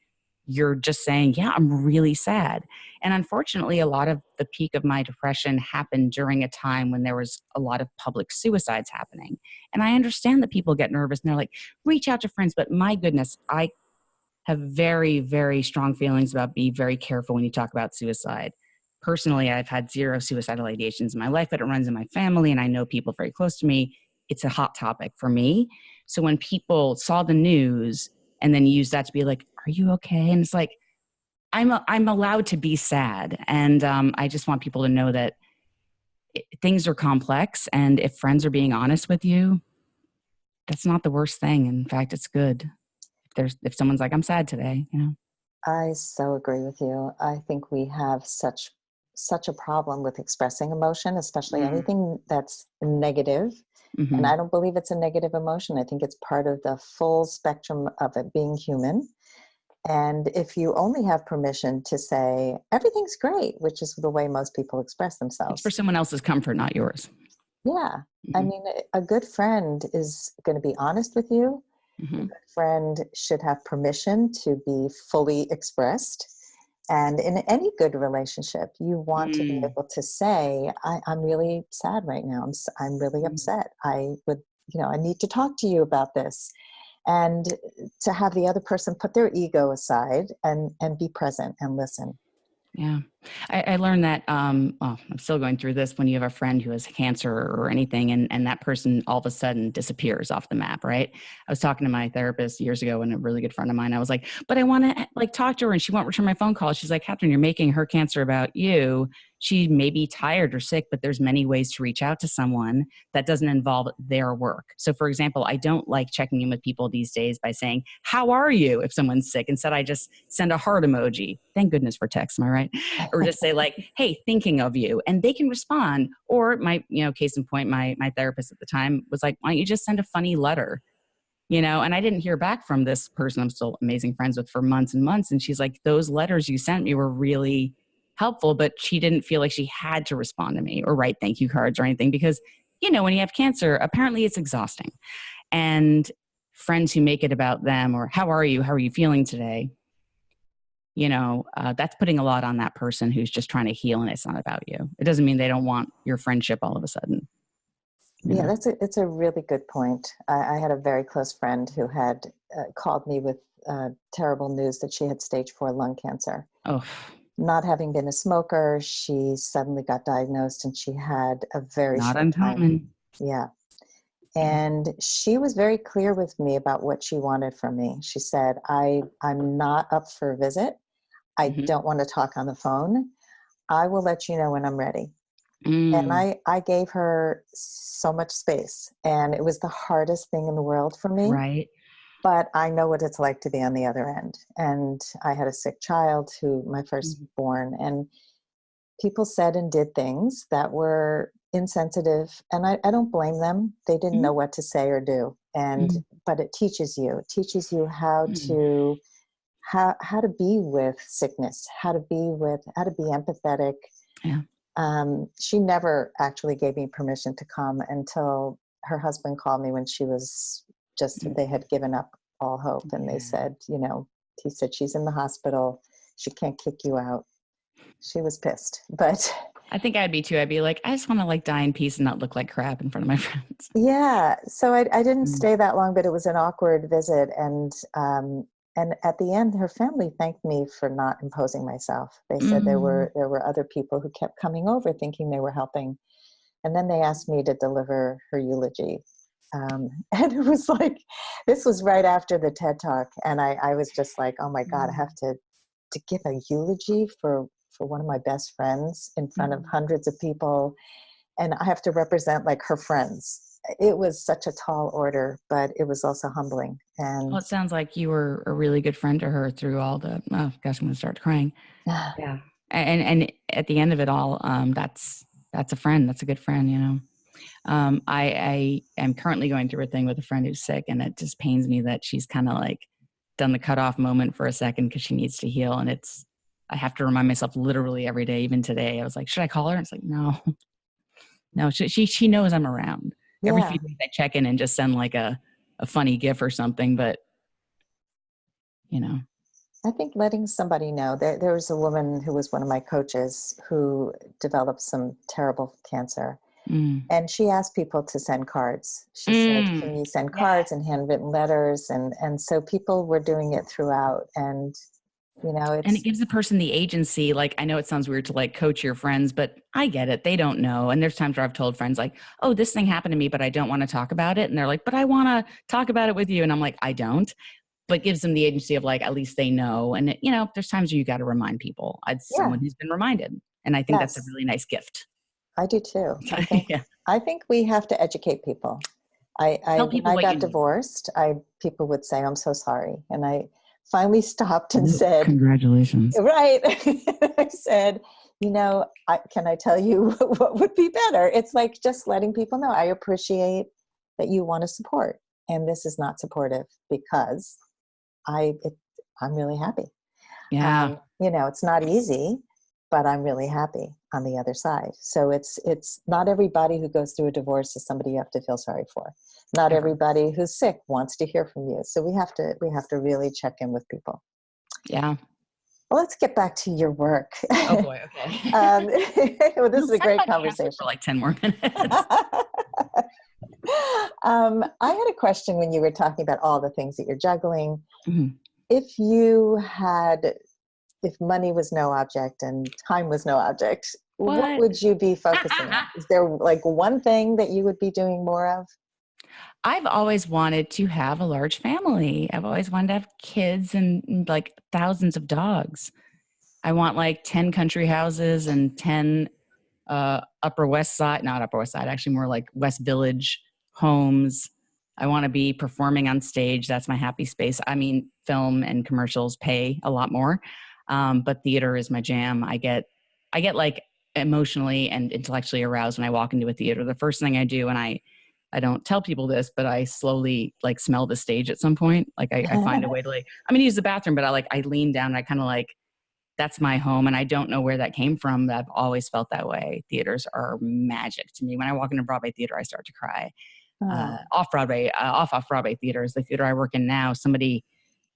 you're just saying, yeah, I'm really sad. And unfortunately, a lot of the peak of my depression happened during a time when there was a lot of public suicides happening. And I understand that people get nervous and they're like, reach out to friends. But my goodness, I have very, very strong feelings about be very careful when you talk about suicide. Personally, I've had 0 suicidal ideations in my life, but it runs in my family and I know people very close to me. It's a hot topic for me. So when people saw the news and then use that to be like, are you okay? And it's like, I'm allowed to be sad. And I just want people to know that things are complex. And if friends are being honest with you, that's not the worst thing. In fact, it's good. If someone's like, I'm sad today, you know. I so agree with you. I think we have such a problem with expressing emotion, especially anything that's negative. Mm-hmm. And I don't believe it's a negative emotion. I think it's part of the full spectrum of it being human. And if you only have permission to say, everything's great, which is the way most people express themselves. It's for someone else's comfort, not yours. Yeah. Mm-hmm. I mean, a good friend is going to be honest with you. Mm-hmm. A good friend should have permission to be fully expressed. And in any good relationship, you want to be able to say, I'm really sad right now. I'm really upset. I need to talk to you about this. And to have the other person put their ego aside and be present and listen. Yeah. I learned that, I'm still going through this, when you have a friend who has cancer or anything, and that person all of a sudden disappears off the map, right? I was talking to my therapist years ago, and a really good friend of mine, I was like, but I want to talk to her, and she won't return my phone call. She's like, Katharine, you're making her cancer about you. She may be tired or sick, but there's many ways to reach out to someone that doesn't involve their work. So for example, I don't like checking in with people these days by saying, how are you? If someone's sick, instead I just send a heart emoji. Thank goodness for text, am I right? Or just say like, hey, thinking of you, and they can respond. Or my, case in point, my therapist at the time was like, why don't you just send a funny letter? And I didn't hear back from this person I'm still amazing friends with for months and months. And she's like, those letters you sent me were really helpful, but she didn't feel like she had to respond to me or write thank you cards or anything, because, when you have cancer, apparently it's exhausting. And friends who make it about them, or how are you feeling today? That's putting a lot on that person who's just trying to heal, and it's not about you. It doesn't mean they don't want your friendship all of a sudden. Yeah, it's a really good point. I had a very close friend who had called me with terrible news that she had stage 4 lung cancer. Oh. Not having been a smoker, she suddenly got diagnosed, and she had a very not short uncommon time. Yeah. And she was very clear with me about what she wanted from me. She said, I'm not up for a visit. I don't want to talk on the phone. I will let you know when I'm ready. And I gave her so much space, and it was the hardest thing in the world for me. Right. But I know what it's like to be on the other end. And I had a sick child, my firstborn, and people said and did things that were insensitive, and I don't blame them. They didn't know what to say or do. But it teaches you how to how to be with sickness, how to be empathetic. Yeah. She never actually gave me permission to come until her husband called me when she was they had given up all hope. And they said, he said, she's in the hospital. She can't kick you out. She was pissed, but I think I'd be too. I'd be like, I just want to die in peace and not look like crap in front of my friends. Yeah. So I didn't stay that long, but it was an awkward visit. And at the end, her family thanked me for not imposing myself. They said there were other people who kept coming over thinking they were helping. And then they asked me to deliver her eulogy. And it was like, this was right after the TED Talk. And I was just like, oh my God, I have to give a eulogy for one of my best friends in front of hundreds of people. And I have to represent her friends. It was such a tall order, but it was also humbling. And well, it sounds like you were a really good friend to her through all the, oh gosh, I'm going to start crying. Yeah. And at the end of it all, that's a friend. That's a good friend, I am currently going through a thing with a friend who's sick, and it just pains me that she's kind of done the cutoff moment for a second because she needs to heal. And I have to remind myself literally every day, even today, I was like, should I call her? And it's like, no, she knows I'm around. Yeah. Every few days I check in and just send a funny GIF or something, but I think letting somebody know. There was a woman who was one of my coaches who developed some terrible cancer. Mm. And she asked people to send cards. She said, Mm. can you send Yeah. cards and handwritten letters? And so people were doing it throughout. And, you know, And it it's, gives the person the agency. Like, I know it sounds weird to like coach your friends, but I get it. They don't know. And there's times where I've told friends like, oh, this thing happened to me, but I don't want to talk about it. And they're like, but I want to talk about it with you. And I'm like, I don't. But gives them the agency of like, at least they know. And, you know, there's times where you got to remind people. I'm yeah, someone who's been reminded. And I think that's a yes, really nice gift. I do too. Yeah. I think we have to educate people. Tell When people I what you got need. divorced, people would say, I'm so sorry. And I finally stopped and said, Congratulations. right. I said, you know, can I tell you what would be better? It's like just letting people know I appreciate that you want to support. And this is not supportive because I'm really happy. Yeah. You know, it's not easy, but I'm really happy on the other side. So it's not everybody who goes through a divorce is somebody you have to feel sorry for. Not Ever. everybody who's sick wants to hear from you. So we have to really check in with people. Yeah. Well, let's get back to your work. Oh boy. Okay. Well, this is a Let's talk great about cancer conversation. for like 10 more minutes. I had a question when you were talking about all the things that you're juggling. Mhm. If money was no object and time was no object, what What? would you be focusing on? Is there like one thing that you would be doing more of? I've always wanted to have a large family. I've always wanted to have kids and like thousands of dogs. I want like 10 country houses and 10 Upper West Side, not Upper West Side, actually more like West Village homes. I want to be performing on stage. That's my happy space. I mean, film and commercials pay a lot more, but theater is my jam. I get like emotionally and intellectually aroused when I walk into a theater. The first thing I do, and I don't tell people this, but I slowly like smell the stage at some point. Like I find a way to like, I'm going to use the bathroom, but I lean down and I kind of like, that's my home. And I don't know where that came from, but I've always felt that way. Theaters are magic to me. When I walk into Broadway theater, I start to cry. Oh. Off Broadway theater is the theater I work in now. Somebody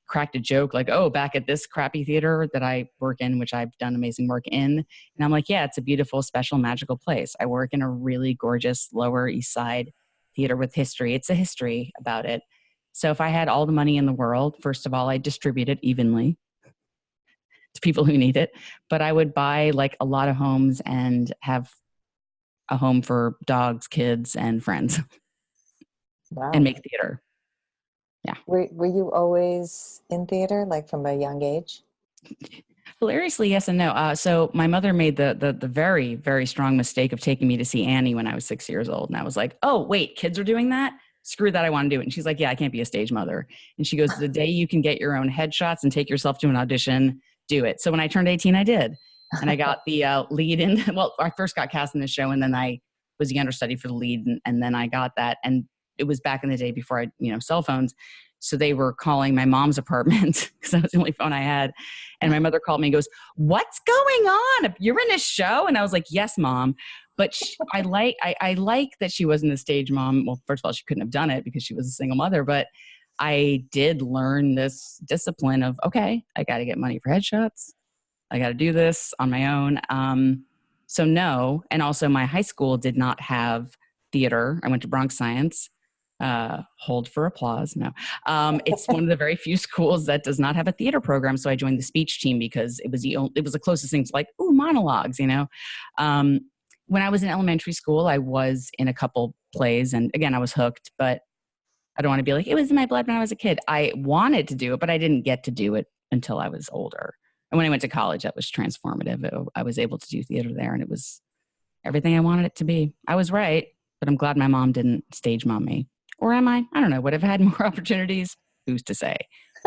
cracked a joke like, oh, back at this crappy theater that I work in, which I've done amazing work in. And I'm like, yeah, it's a beautiful, special, magical place. I work in a really gorgeous Lower East Side theater with history. It's a history about it. So if I had all the money in the world, first of all, I'd distribute it evenly to people who need it. But I would buy like a lot of homes and have a home for dogs, kids, and friends and Wow. make theater. Yeah. Were you always in theater, like from a young age? Hilariously, yes and no. So my mother made the very, very strong mistake of taking me to see Annie when I was 6 years old. And I was like, oh, wait, kids are doing that? Screw that, I want to do it. And she's like, yeah, I can't be a stage mother. And she goes, the day you can get your own headshots and take yourself to an audition, do it. So when I turned 18, I did. And I got the lead in, well, I first got cast in the show and then I was the understudy for the lead. And then I got that. And it was back in the day before cell phones. So they were calling my mom's apartment because that was the only phone I had. And my mother called me and goes, what's going on? You're in a show? And I was like, yes, Mom. But I like that she wasn't a stage mom. Well, first of all, she couldn't have done it because she was a single mother. But I did learn this discipline of, okay, I got to get money for headshots. I got to do this on my own. So no. And also my high school did not have theater. I went to Bronx Science. Hold for applause. No, it's one of the very few schools that does not have a theater program. So I joined the speech team because it was the closest thing to like, ooh, monologues, when I was in elementary school, I was in a couple plays and again, I was hooked, but I don't want to be like, it was in my blood when I was a kid. I wanted to do it, but I didn't get to do it until I was older. And when I went to college, that was transformative. I was able to do theater there and it was everything I wanted it to be. I was right, but I'm glad my mom didn't stage mom me. Or am I? I don't know. Would have had more opportunities? Who's to say?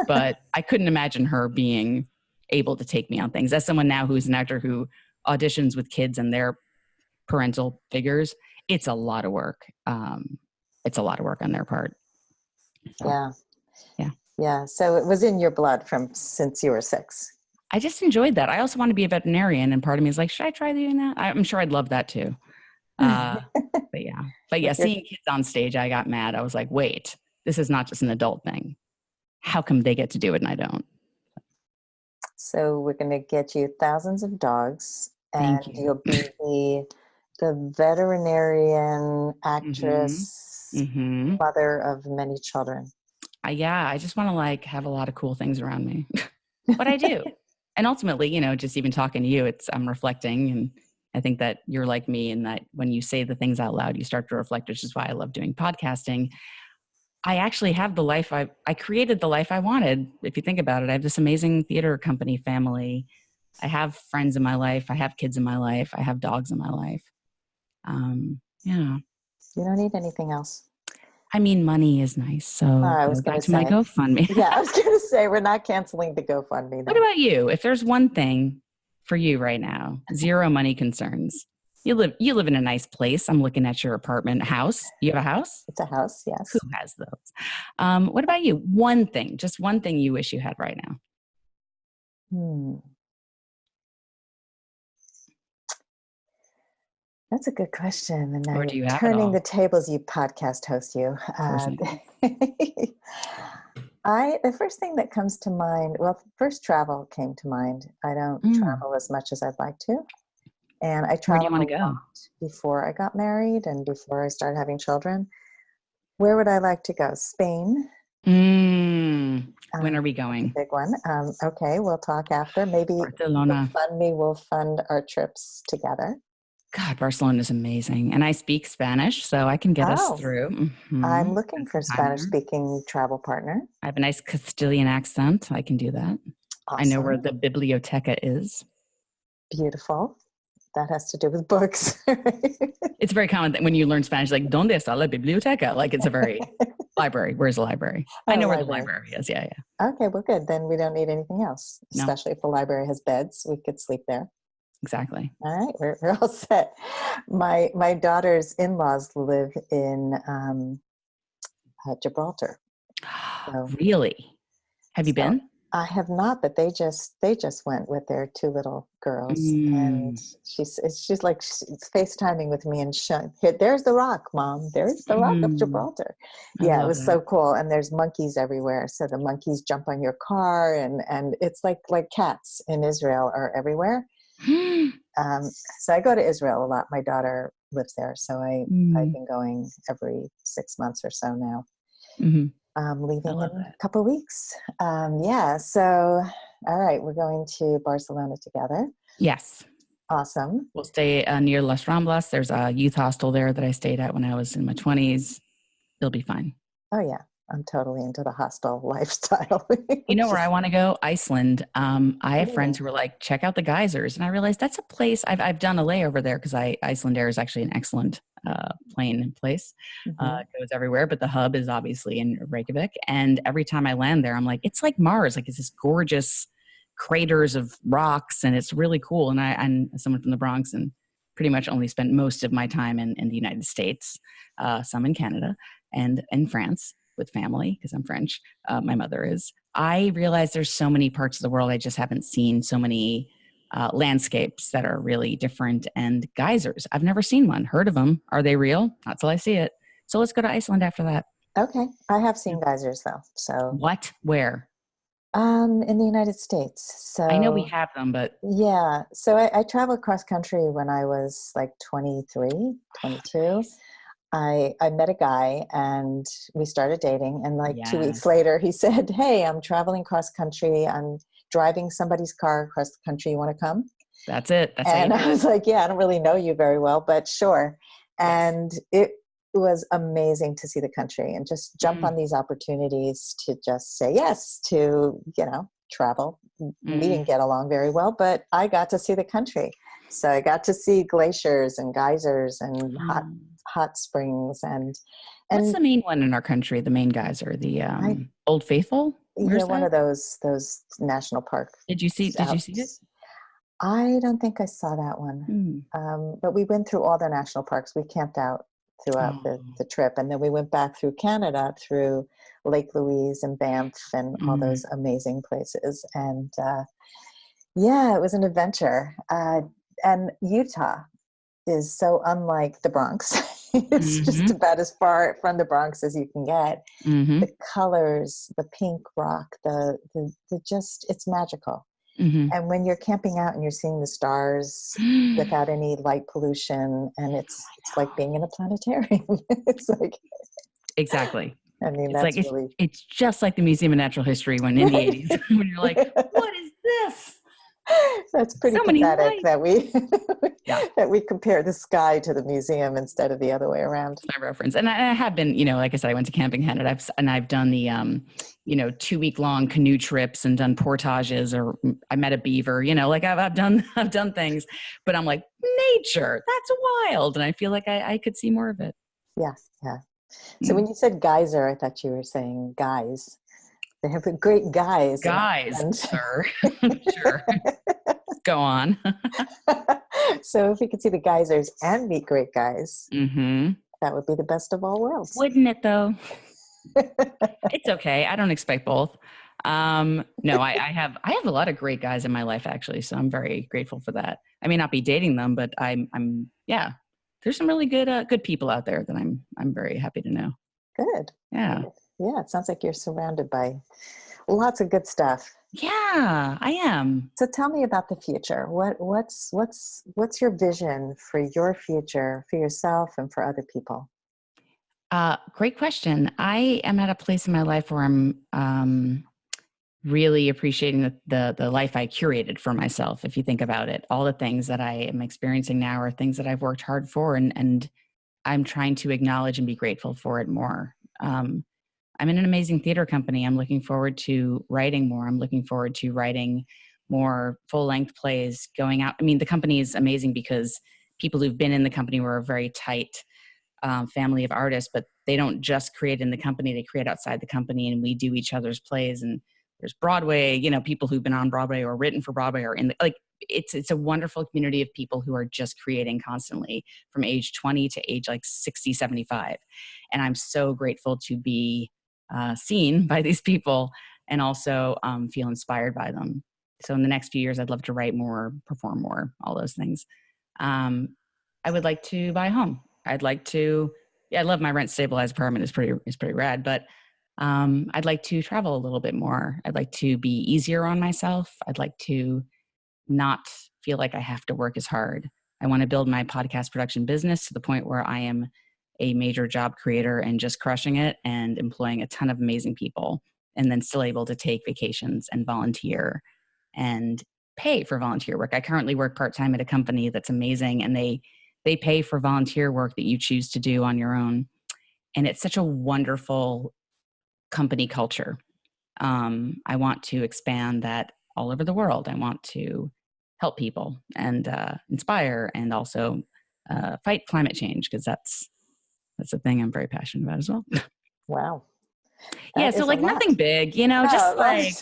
But I couldn't imagine her being able to take me on things. As someone now who's an actor who auditions with kids and their parental figures, it's a lot of work. It's a lot of work on their part. So, Yeah. Yeah. Yeah. So it was in your blood since you were 6. I just enjoyed that. I also want to be a veterinarian. And part of me is like, should I try doing that? I'm sure I'd love that too. But yeah, seeing kids on stage, I got mad. I was like, wait, this is not just an adult thing. How come they get to do it and I don't? So we're going to get you thousands of dogs, and Thank you. you'll be the veterinarian actress, Mm-hmm. mother of many children. Yeah, I just want to like have a lot of cool things around me. But I do. And ultimately, just even talking to you, I'm reflecting. And I think that you're like me in that when you say the things out loud, you start to reflect, which is why I love doing podcasting. I actually have the life I created the life I wanted. If you think about it, I have this amazing theater company family. I have friends in my life. I have kids in my life. I have dogs in my life. Yeah. You don't need anything else. I mean, money is nice. So I was going back to to my say, GoFundMe. yeah, I was going to say, we're not canceling the GoFundMe. What about you? If there's one thing for you right now, zero money concerns. You live in a nice place. I'm looking at your apartment house. You have a house? It's a house, yes. Who has those? What about you? One thing, just one thing you wish you had right now. That's a good question. And now Or do you you're have it turning all? the tables, you podcast host, you. Of course The first thing that comes to mind, well, first travel came to mind. I don't travel as much as I'd like to. And I Where do you traveled want to a go? lot before I got married and before I started having children. Where would I like to go? Spain. When are we going? Big one. Okay, we'll talk after. Maybe Barcelona. GoFundMe will fund our trips together. God, Barcelona is amazing. And I speak Spanish, so I can get us through. Mm-hmm. I'm looking for a Spanish-speaking travel partner. I have a nice Castilian accent. I can do that. Awesome. I know where the biblioteca is. Beautiful. That has to do with books. It's very common that when you learn Spanish, like, ¿Dónde está la biblioteca? Like, it's a very library. Where's the library? I know where the library is. Yeah. Okay, well, good. Then we don't need anything else, especially if the library has beds. We could sleep there. Exactly. All right, we're all set. My daughter's in-laws live in Gibraltar. So, really? Have you been? I have not, but they just went with their two little girls, and she's FaceTiming with me and there's the rock, Mom. There's the rock of Gibraltar. Yeah, it was so cool. And there's monkeys everywhere, so the monkeys jump on your car, and it's like cats in Israel are everywhere. So I go to Israel a lot. My daughter lives there, so I've been going every 6 months or so now. Leaving in a couple of weeks. So all right, we're going to Barcelona together. Yes. Awesome. We'll stay near Las Ramblas. There's a youth hostel there that I stayed at when I was in my 20s. It'll be fine. Oh yeah, I'm totally into the hostel lifestyle. You know where I want to go? Iceland. I have friends who were like, check out the geysers. And I realized that's a place I've done a layover there because Iceland Air is actually an excellent plane place. It goes everywhere, but the hub is obviously in Reykjavik. And every time I land there, I'm like, it's like Mars. Like it's this gorgeous craters of rocks, and it's really cool. And I'm someone from the Bronx and pretty much only spent most of my time in the United States, some in Canada and in France with family because I'm French. My mother is. I realize there's so many parts of the world I just haven't seen, so many landscapes that are really different, and geysers. I've never seen one. Heard of them. Are they real? Not till I see it. So let's go to Iceland after that. Okay. I have seen geysers though. So what? Where? In the United States. So I know we have them, but yeah. So I traveled cross country when I was like 23, 22. Nice. I met a guy and we started dating, and like 2 weeks later he said, hey, I'm traveling cross country. I'm driving somebody's car across the country. You want to come? That's it. And I was like, yeah, I don't really know you very well, but sure. And it was amazing to see the country and just jump on these opportunities to just say yes to, travel. We didn't get along very well, but I got to see the country. So I got to see glaciers and geysers and hot springs and what's the main one in our country? The main geyser, the Old Faithful. Where's one that? of those national parks. Did you see it? I don't think I saw that one. But we went through all the national parks. We camped out throughout the trip, and then we went back through Canada, through Lake Louise and Banff and all those amazing places. And it was an adventure. And Utah is so unlike the Bronx. It's just about as far from the Bronx as you can get. The colors, the pink rock, the just, it's magical. Mm-hmm. And when you're camping out and you're seeing the stars without any light pollution, and it's like being in a planetarium. It's like, Exactly. I mean, It's like that's really it's just like the Museum of Natural History when in the 80s, when you're like, what is this? That's pretty So many pathetic lights. that we Yeah. that we compare the sky to the museum instead of the other way around. My reference. And I have been, like I said, I went to Camping Canada. I've done the 2-week long canoe trips and done portages, or I met a beaver, like I've done things, but I'm like, nature, that's wild. And I feel like I could see more of it. Yeah. Yeah. So when you said geyser, I thought you were saying guys. They have great guys. Guys, sir. Sure. Go on. So if we could see the geysers and meet great guys, Mm-hmm. that would be the best of all worlds. Wouldn't it though? It's okay. I don't expect both. No, I have a lot of great guys in my life actually. So I'm very grateful for that. I may not be dating them, but I'm there's some really good people out there that I'm very happy to know. Good. Yeah. Good. Yeah. It sounds like you're surrounded by lots of good stuff. Yeah, I am. So tell me about the future. What's your vision for your future, for yourself and for other people? Great question. I am at a place in my life where I'm really appreciating the life I curated for myself. If you think about it, all the things that I am experiencing now are things that I've worked hard for, and I'm trying to acknowledge and be grateful for it more. I'm in an amazing theater company. I'm looking forward to writing more. I'm looking forward to writing more full-length plays, going out. I mean, the company is amazing because people who've been in the company were a very tight family of artists, but they don't just create in the company, they create outside the company, and we do each other's plays. And there's Broadway, people who've been on Broadway or written for Broadway or it's a wonderful community of people who are just creating constantly from age 20 to age like 60, 75. And I'm so grateful to be seen by these people and also feel inspired by them. So in the next few years, I'd love to write more, perform more, all those things. I would like to buy a home. I'd like to, I love my rent stabilized apartment. It's pretty rad, but I'd like to travel a little bit more. I'd like to be easier on myself. I'd like to not feel like I have to work as hard. I want to build my podcast production business to the point where I am a major job creator and just crushing it and employing a ton of amazing people, and then still able to take vacations and volunteer and pay for volunteer work. I currently work part-time at a company that's amazing, and they pay for volunteer work that you choose to do on your own. And it's such a wonderful company culture. I want to expand that all over the world. I want to help people and inspire, and also fight climate change, because that's a thing I'm very passionate about as well. Wow. Yeah, so like nothing big, just like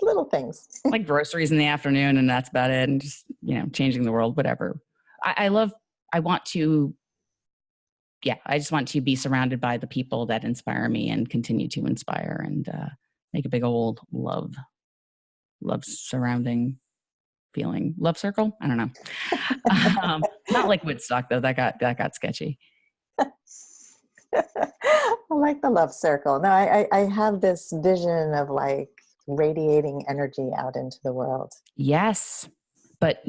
little things. like groceries in the afternoon, and that's about it. And just, changing the world, whatever. I just want to be surrounded by the people that inspire me and continue to inspire, and make a big old love surrounding feeling. Love circle? I don't know. Not like Woodstock though. That got sketchy. I like the love circle. No, I have this vision of like radiating energy out into the world. Yes. But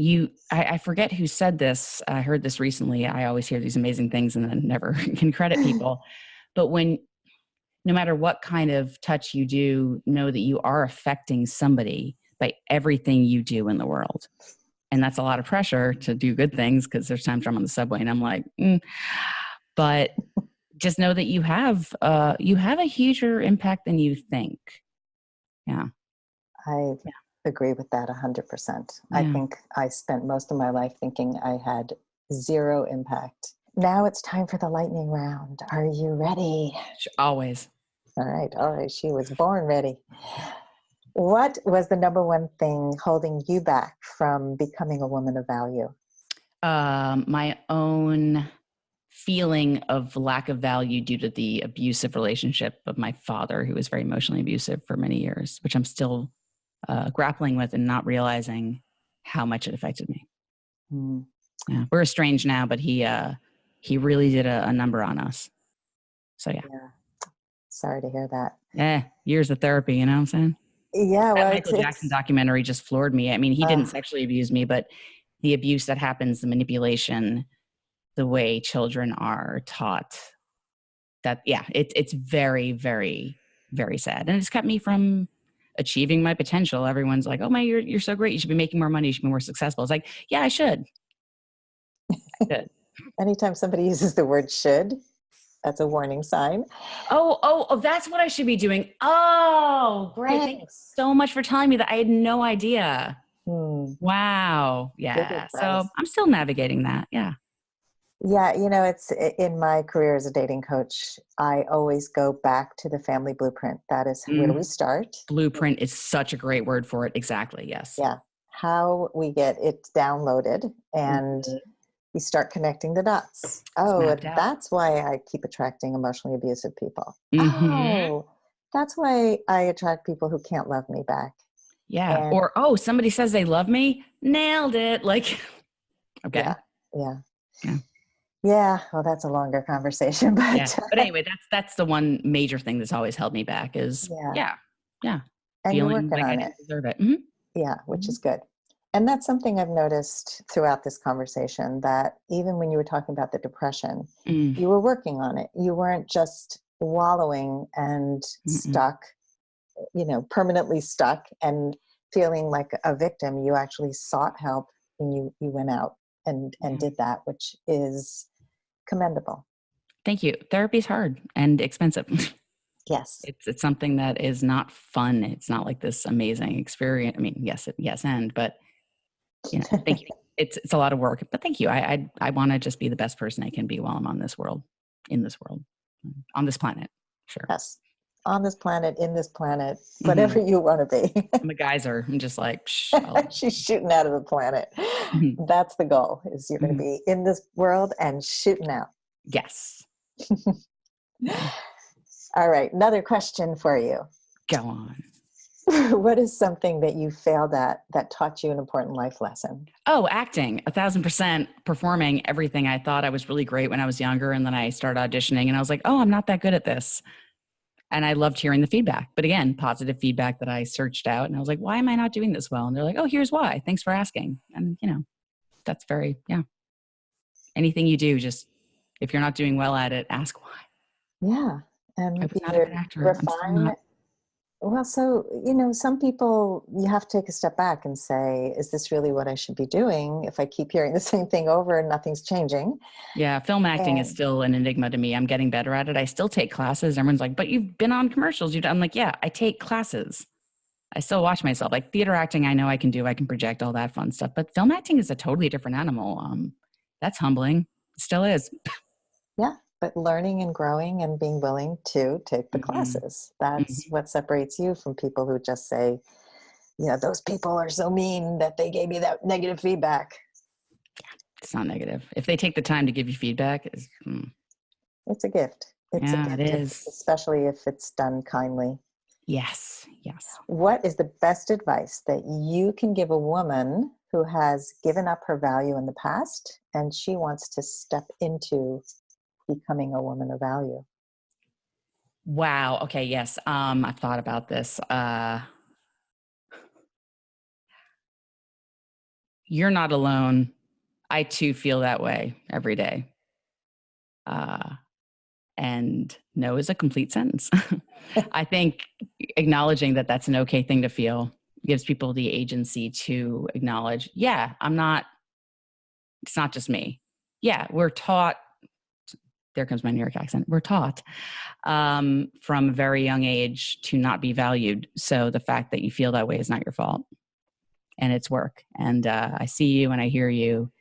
I forget who said this. I heard this recently. I always hear these amazing things and then never can credit people. But no matter what kind of touch you do, know that you are affecting somebody by everything you do in the world. And that's a lot of pressure to do good things, because there's times I'm on the subway and I'm like, but just know that you have a huger impact than you think. Yeah. I agree with that 100%. Yeah. I think I spent most of my life thinking I had zero impact. Now it's time for the lightning round. Are you ready? Always. All right. She was born ready. What was the number one thing holding you back from becoming a woman of value? My own feeling of lack of value due to the abusive relationship of my father, who was very emotionally abusive for many years, which I'm still grappling with and not realizing how much it affected me. Yeah, we're estranged now, but he really did a number on us. So yeah. Sorry to hear that. Yeah, years of therapy, you know what I'm saying? Yeah, That well, Michael Jackson documentary just floored me. I mean, he didn't sexually abuse me, but the abuse that happens, the manipulation, the way children are taught, that, yeah, it's very, very, very sad. And it's kept me from achieving my potential. Everyone's like, oh my, you're so great. You should be making more money. You should be more successful. It's like, yeah, I should. Anytime somebody uses the word should, that's a warning sign. Oh, that's what I should be doing. Oh, great. Thank you Thanks. so much for telling me that. I had no idea. Wow. Good Yeah. advice. So I'm still navigating that. Yeah. Yeah, it's in my career as a dating coach, I always go back to the family blueprint. That is where we start. Blueprint is such a great word for it. Exactly. Yes. Yeah. How we get it downloaded and we start connecting the dots. Oh, that's why I keep attracting emotionally abusive people. Oh, that's why I attract people who can't love me back. Yeah. Or, oh, somebody says they love me. Nailed it. Like, okay. Yeah. Well, that's a longer conversation, but but anyway, that's the one major thing that's always held me back is and feeling you're working like on I it. didn't deserve it. Yeah, which is good. And that's something I've noticed throughout this conversation, that even when you were talking about the depression, you were working on it. You weren't just wallowing and stuck, permanently stuck and feeling like a victim. You actually sought help and you went out and did that, which is commendable. Thank you. Therapy is hard and expensive. Yes. It's something that is not fun. It's not like this amazing experience. I mean, yes, but thank you. It's a lot of work, but thank you. I want to just be the best person I can be while I'm on this world, on this planet. Sure. Yes. On this planet, in this planet, whatever you want to be. I'm a geyser. I'm just like, she's shooting out of the planet. That's the goal, is you're going to be in this world and shooting out. Yes. All right. Another question for you. Go on. What is something that you failed at that taught you an important life lesson? Oh, acting. 1,000% performing everything. I thought I was really great when I was younger. And then I started auditioning and I was like, oh, I'm not that good at this. And I loved hearing the feedback. But again, positive feedback that I searched out. And I was like, why am I not doing this well? And they're like, oh, here's why. Thanks for asking. And, that's anything you do, just if you're not doing well at it, ask why. Yeah. And I was not a good actor. refine. Well, so, some people, you have to take a step back and say, is this really what I should be doing? If I keep hearing the same thing over and nothing's changing. Yeah. Film acting is still an enigma to me. I'm getting better at it. I still take classes. Everyone's like, but you've been on commercials. I'm like, yeah, I take classes. I still watch myself. Like theater acting, I know I can do. I can project, all that fun stuff. But film acting is a totally different animal. That's humbling. It still is. Yeah. But learning and growing and being willing to take the classes. That's what separates you from people who just say, those people are so mean that they gave me that negative feedback. It's not negative. If they take the time to give you feedback, it's a gift. It's a gift, it is. Especially if it's done kindly. Yes. What is the best advice that you can give a woman who has given up her value in the past and she wants to step into becoming a woman of value? Wow. Okay. Yes. I've thought about this. You're not alone. I too feel that way every day. And no is a complete sentence. I think acknowledging that that's an okay thing to feel gives people the agency to acknowledge, it's not just me. Yeah, we're taught, there comes my New York accent, we're taught from a very young age to not be valued. So the fact that you feel that way is not your fault. And it's work. And I see you and I hear you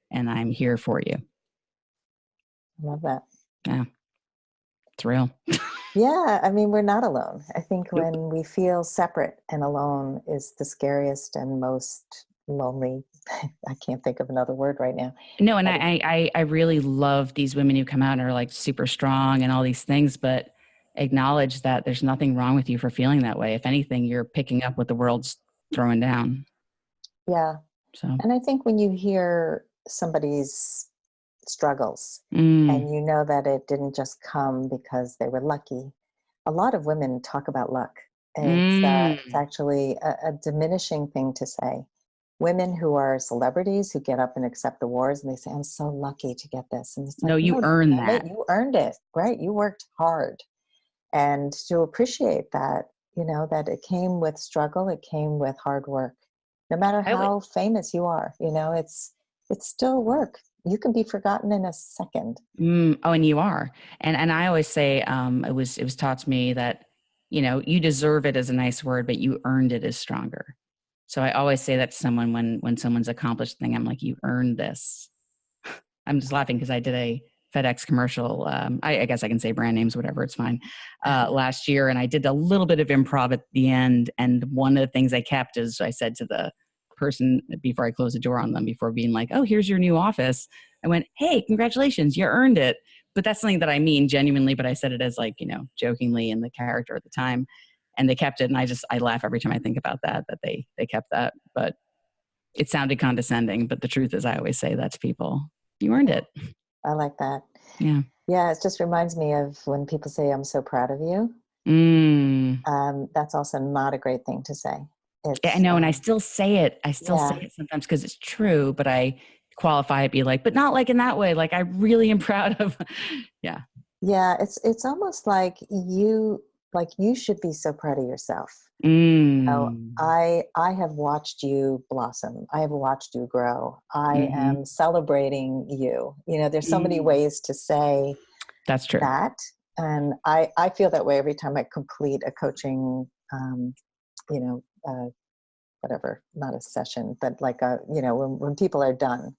and I'm here for you. I love that. Yeah, it's real. Yeah, I mean, we're not alone. I think when we feel separate and alone is the scariest and most lonely. I can't think of another word right now. No, and I really love these women who come out and are like super strong and all these things, but acknowledge that there's nothing wrong with you for feeling that way. If anything, you're picking up what the world's throwing down. Yeah. So, and I think when you hear somebody's struggles and you know that it didn't just come because they were lucky. A lot of women talk about luck It's Mm. actually a diminishing thing to say. Women who are celebrities who get up and accept awards and they say, I'm so lucky to get this. And it's like, No, you no, earn damn it, that. you earned it, right? You worked hard. And to appreciate that, that it came with struggle, it came with hard work. No matter I would, how famous you are, it's still work. You can be forgotten in a second. oh, and you are. And I always say, it was taught to me that, you deserve it is a nice word, but you earned it is stronger. So I always say that to someone when someone's accomplished thing, I'm like, you earned this. I'm just laughing because I did a FedEx commercial. I guess I can say brand names, whatever, it's fine. Last year, and I did a little bit of improv at the end. And one of the things I kept is I said to the person before I closed the door on them, before being like, "Oh, here's your new office," I went, "Hey, congratulations, you earned it." But that's something that I mean genuinely. But I said it as like jokingly in the character at the time, and they kept it. And I laugh every time I think about that they kept that. But it sounded condescending. But the truth is, I always say that to people. You earned it. I like that. Yeah. Yeah, it just reminds me of when people say, I'm so proud of you. Mm. That's also not a great thing to say. Yeah, I It's, know. And I still say it. I still say yeah, it sometimes because it's true, but I qualify it, be like, but not like in that way. Like I really am proud of, yeah. yeah, it's almost like you should be so proud of yourself. Mm. I have watched you blossom. I have watched you grow. I Mm-hmm. am celebrating you. There's so many Mm. ways to say That's true. that. And I feel that way every time I complete a coaching, you know, whatever, not a session, but like when people are done.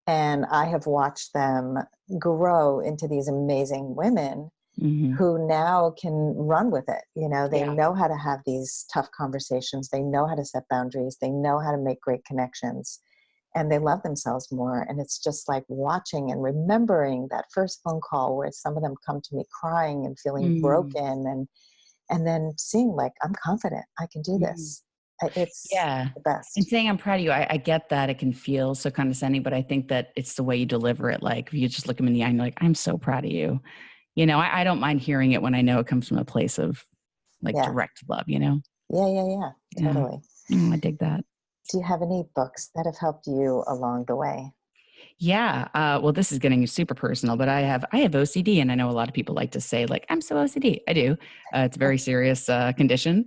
And I have watched them grow into these amazing women Mm-hmm. who now can run with it. They Yeah. know how to have these tough conversations. They know how to set boundaries. They know how to make great connections, and they love themselves more. And it's just like watching and remembering that first phone call where some of them come to me crying and feeling Mm. broken, and then seeing like, I'm confident, I can do Mm. this. It's Yeah. the And best. saying I'm proud of you, I get that it can feel so condescending, but I think that it's the way you deliver it. Like if you just look them in the eye and you're like, I'm so proud of you. I don't mind hearing it when I know it comes from a place of like Yeah. direct love. Yeah. Yeah. Totally. Mm, I dig that. Do you have any books that have helped you along the way? Yeah. Well, this is getting super personal, but I have OCD, and I know a lot of people like to say like I'm so OCD. I do. It's a very serious condition.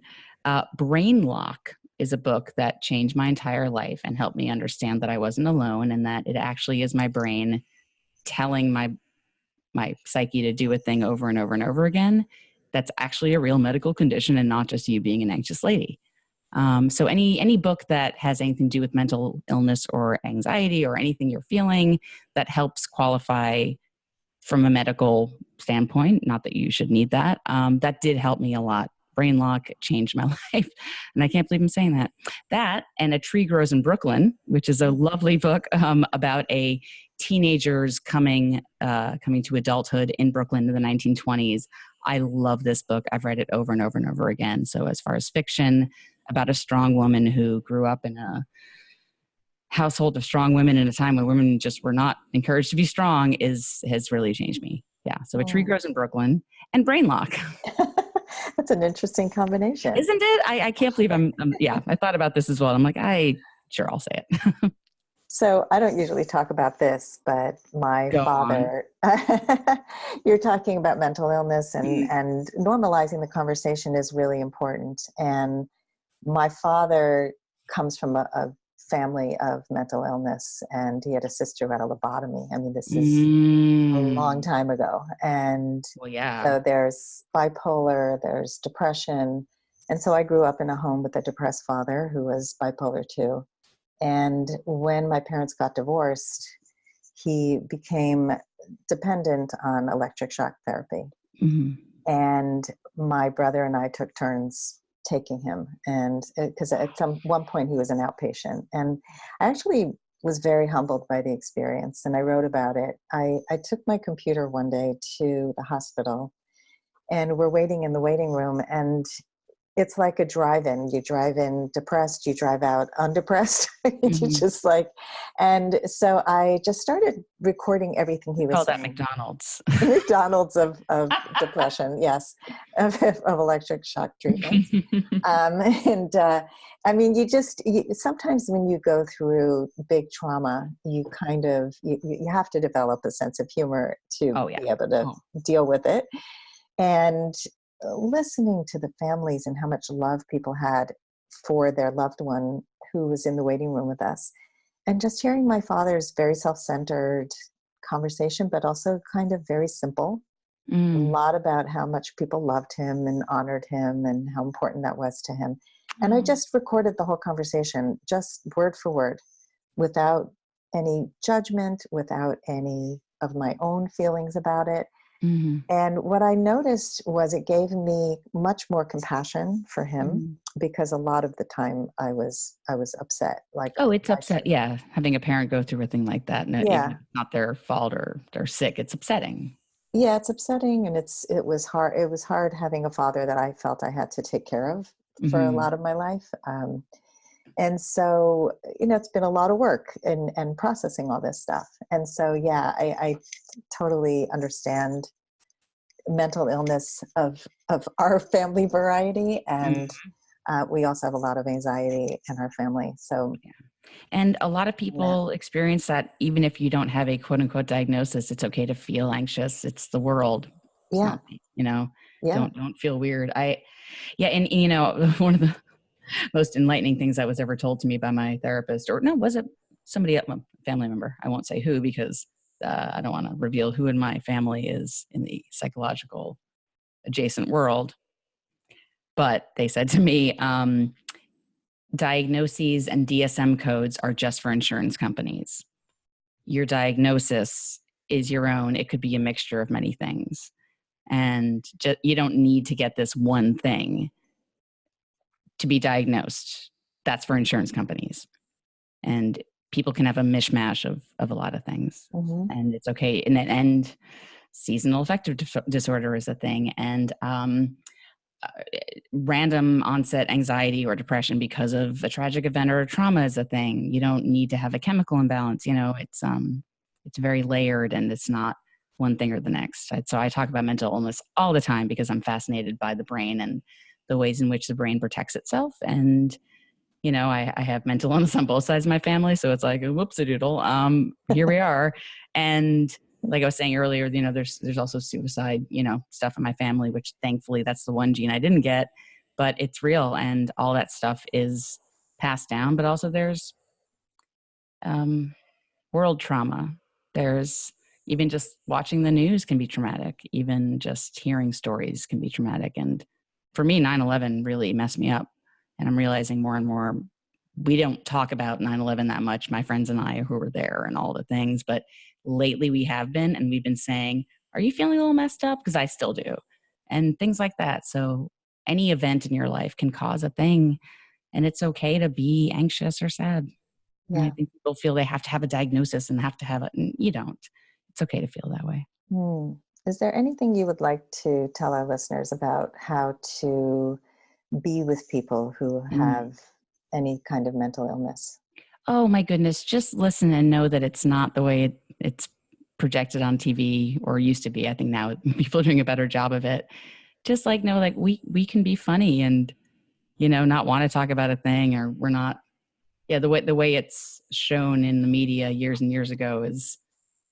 Brain Lock is a book that changed my entire life and helped me understand that I wasn't alone and that it actually is my brain telling my psyche to do a thing over and over and over again. That's actually a real medical condition and not just you being an anxious lady. So any book that has anything to do with mental illness or anxiety or anything you're feeling that helps qualify from a medical standpoint, not that you should need that, that did help me a lot. Brain Lock changed my life. And I can't believe I'm saying that. That and A Tree Grows in Brooklyn, which is a lovely book about a teenagers coming to adulthood in Brooklyn in the 1920s. I love this book. I've read it over and over and over again. So as far as fiction, about a strong woman who grew up in a household of strong women in a time when women just were not encouraged to be strong has really changed me. Yeah. So A Tree Oh. Grows in Brooklyn and Brain Lock. That's an interesting combination. Isn't it? I can't believe yeah, I thought about this as well. I'm like, sure, I'll say it. So I don't usually talk about this, but my Go on. father, you're talking about mental illness and normalizing the conversation is really important. And my father comes from a family of mental illness, and he had a sister who had a lobotomy. I mean, this is a long Mm. time ago. And Well, yeah. so there's bipolar, there's depression. And so I grew up in a home with a depressed father who was bipolar too. And when my parents got divorced, he became dependent on electric shock therapy. Mm-hmm. And my brother and I took turns taking him. And because at one point he was an outpatient. And I actually was very humbled by the experience. And I wrote about it. I took my computer one day to the hospital, and we're waiting in the waiting room. And it's like a drive-in. You drive in depressed, you drive out undepressed. You just like, and so I just started recording everything he was Call that saying. McDonald's. McDonald's of depression, yes, of electric shock treatments. I mean, sometimes when you go through big trauma, you kind of, you have to develop a sense of humor to be able to deal with it. And listening to the families and how much love people had for their loved one who was in the waiting room with us. And just hearing my father's very self-centered conversation, but also kind of very simple. A lot about how much people loved him and honored him and how important that was to him. And I just recorded the whole conversation, just word for word, without any judgment, without any of my own feelings about it. And what I noticed was it gave me much more compassion for him, because a lot of the time I was upset. Like, it's upset. Yeah. Having a parent go through a thing like that, and even if it's not their fault or they're sick, it's upsetting. Yeah, it's upsetting. And it was hard. It was hard having a father that I felt I had to take care of for a lot of my life. And so, it's been a lot of work and processing all this stuff. And so, yeah, I totally understand mental illness of our family variety. And we also have a lot of anxiety in our family. So, and a lot of people experience that. Even if you don't have a quote unquote diagnosis, it's okay to feel anxious. It's the world. Yeah. Don't feel weird. And one of the most enlightening things that was ever told to me by my therapist, was it somebody, a family member? I won't say who, because I don't want to reveal who in my family is in the psychological adjacent world. But they said to me, diagnoses and DSM codes are just for insurance companies. Your diagnosis is your own. It could be a mixture of many things. And you don't need to get this one thing to be diagnosed. That's for insurance companies. And people can have a mishmash of a lot of things. And it's okay. And seasonal affective disorder is a thing. And random onset anxiety or depression because of a tragic event or a trauma is a thing. You don't need to have a chemical imbalance. It's very layered, and it's not one thing or the next. So I talk about mental illness all the time because I'm fascinated by the brain and the ways in which the brain protects itself. And I have mental illness on both sides of my family, so it's like whoopsie-doodle. Here we are. And like I was saying earlier, there's also suicide, stuff in my family, which thankfully that's the one gene I didn't get, but it's real, and all that stuff is passed down. But also there's world trauma. There's even just watching the news can be traumatic. Even just hearing stories can be traumatic. And for me, 9/11 really messed me up. And I'm realizing more and more, we don't talk about 9/11 that much, my friends and I who were there and all the things. But lately we have been, and we've been saying, are you feeling a little messed up? Because I still do. And things like that. So any event in your life can cause a thing. And it's okay to be anxious or sad. Yeah. And I think people feel they have to have a diagnosis and have to have it. And you don't. It's okay to feel that way. Is there anything you would like to tell our listeners about how to be with people who have any kind of mental illness? Oh my goodness. Just listen and know that it's not the way it's projected on TV or used to be. I think now people are doing a better job of it. Just know we can be funny and, not want to talk about a thing, or we're not. Yeah. The way it's shown in the media years and years ago is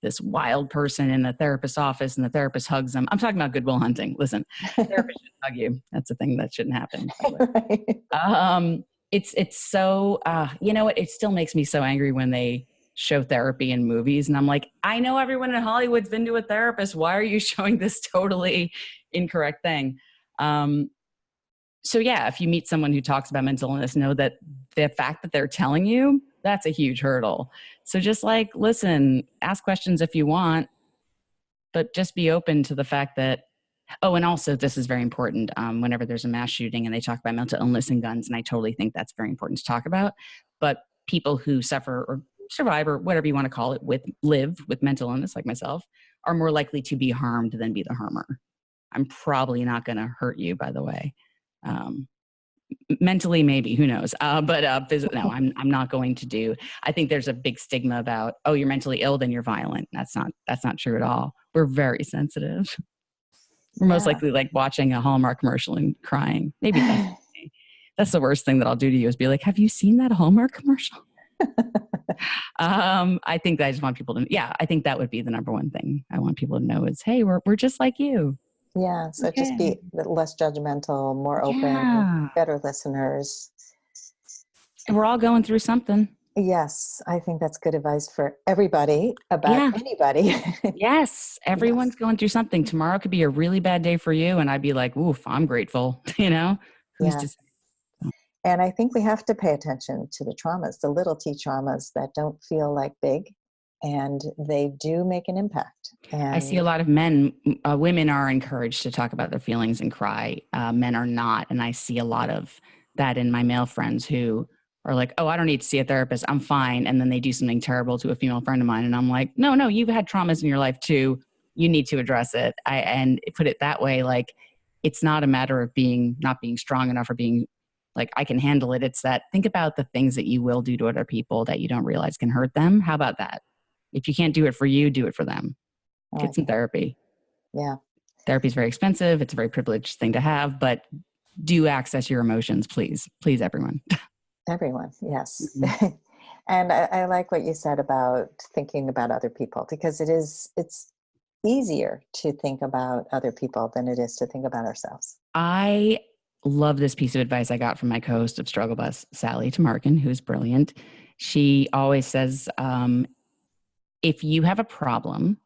this wild person in the therapist's office and the therapist hugs them. I'm talking about Good Will Hunting. Listen, therapist shouldn't hug you. That's a thing that shouldn't happen. It's so, it still makes me so angry when they show therapy in movies. And I'm like, I know everyone in Hollywood's been to a therapist. Why are you showing this totally incorrect thing? So yeah, if you meet someone who talks about mental illness, know that the fact that they're telling you, that's a huge hurdle. So just listen, ask questions if you want, but just be open to the fact that, and also this is very important. Whenever there's a mass shooting and they talk about mental illness and guns, and I totally think that's very important to talk about, but people who suffer or survive or whatever you want to call it live with mental illness like myself are more likely to be harmed than be the harmer. I'm probably not going to hurt you, by the way. Mentally, maybe, who knows? No, I'm not going to do. I think there's a big stigma about, oh, you're mentally ill, then you're violent. That's not true at all. We're very sensitive. We're most likely like watching a Hallmark commercial and crying. Maybe that's the worst thing that I'll do to you is be like, have you seen that Hallmark commercial? I think that I just want people to, I think that would be the number one thing I want people to know is, hey, we're just like you. Yeah. So just be less judgmental, more open, better listeners. And we're all going through something. Yes. I think that's good advice for everybody about anybody. Yes. Everyone's going through something. Tomorrow could be a really bad day for you. And I'd be like, oof, I'm grateful. Who's to say? And I think we have to pay attention to the traumas, the little T traumas that don't feel like big, and they do make an impact. And I see a lot of women are encouraged to talk about their feelings and cry. Men are not. And I see a lot of that in my male friends who are like, oh, I don't need to see a therapist. I'm fine. And then they do something terrible to a female friend of mine. And I'm like, no, you've had traumas in your life too. You need to address it. And put it that way, like, it's not a matter of not being strong enough or being like, I can handle it. It's that think about the things that you will do to other people that you don't realize can hurt them. How about that? If you can't do it for you, do it for them. Get some therapy. Yeah. Therapy is very expensive. It's a very privileged thing to have, but do access your emotions, please. Please, everyone. Everyone, yes. Mm-hmm. And I like what you said about thinking about other people, because it's easier to think about other people than it is to think about ourselves. I love this piece of advice I got from my co-host of Struggle Bus, Sally Tamarkin, who's brilliant. She always says, if you have a problem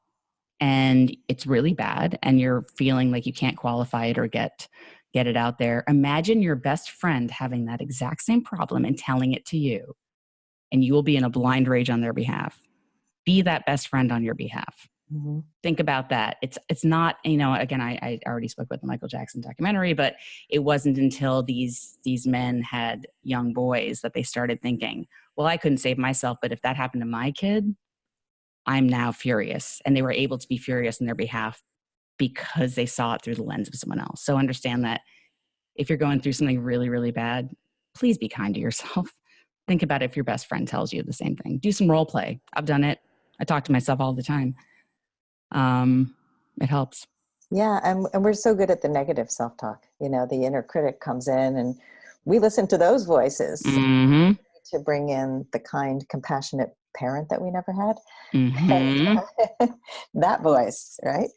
and it's really bad and you're feeling like you can't qualify it or get it out there, imagine your best friend having that exact same problem and telling it to you, and you will be in a blind rage on their behalf. Be that best friend on your behalf. Mm-hmm. Think about that. It's not, again, I already spoke about the Michael Jackson documentary, but it wasn't until these men had young boys that they started thinking, well, I couldn't save myself, but if that happened to my kid, I'm now furious. And they were able to be furious on their behalf because they saw it through the lens of someone else. So understand that if you're going through something really, really bad, please be kind to yourself. Think about if your best friend tells you the same thing. Do some role play. I've done it. I talk to myself all the time. It helps. Yeah. And we're so good at the negative self-talk. The inner critic comes in and we listen to those voices to bring in the kind, compassionate parent that we never had. And, that voice, right?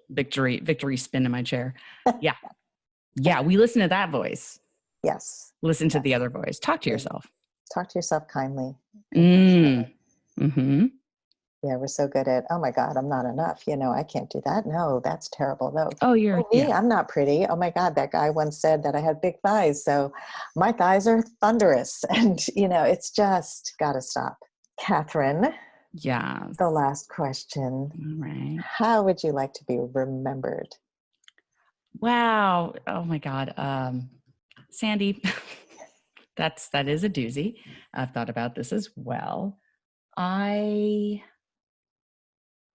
Victory spin in my chair. Yeah. We listen to that voice. Yes. Listen to the other voice. Talk to yourself. Talk to yourself kindly. Mm-hmm. Yeah, we're so good at, oh my God, I'm not enough. I can't do that. No, that's terrible. No. Oh, I'm not pretty. Oh my God, that guy once said that I had big thighs. So my thighs are thunderous. And, it's just got to stop. Katharine. Yeah. The last question. All right. How would you like to be remembered? Wow. Oh my God. Sandy, that is a doozy. I've thought about this as well. I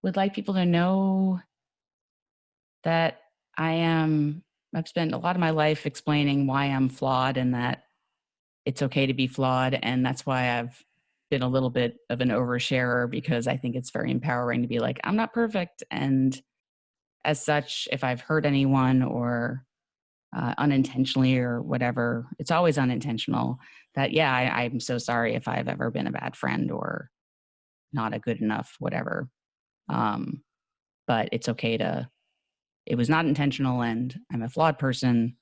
would like people to know that I've spent a lot of my life explaining why I'm flawed and that it's okay to be flawed. And that's why I've been a little bit of an oversharer, because I think it's very empowering to be like, I'm not perfect. And as such, if I've hurt anyone or unintentionally or whatever, it's always unintentional, that, I'm so sorry if I've ever been a bad friend or not a good enough, whatever. But it's okay it was not intentional and I'm a flawed person.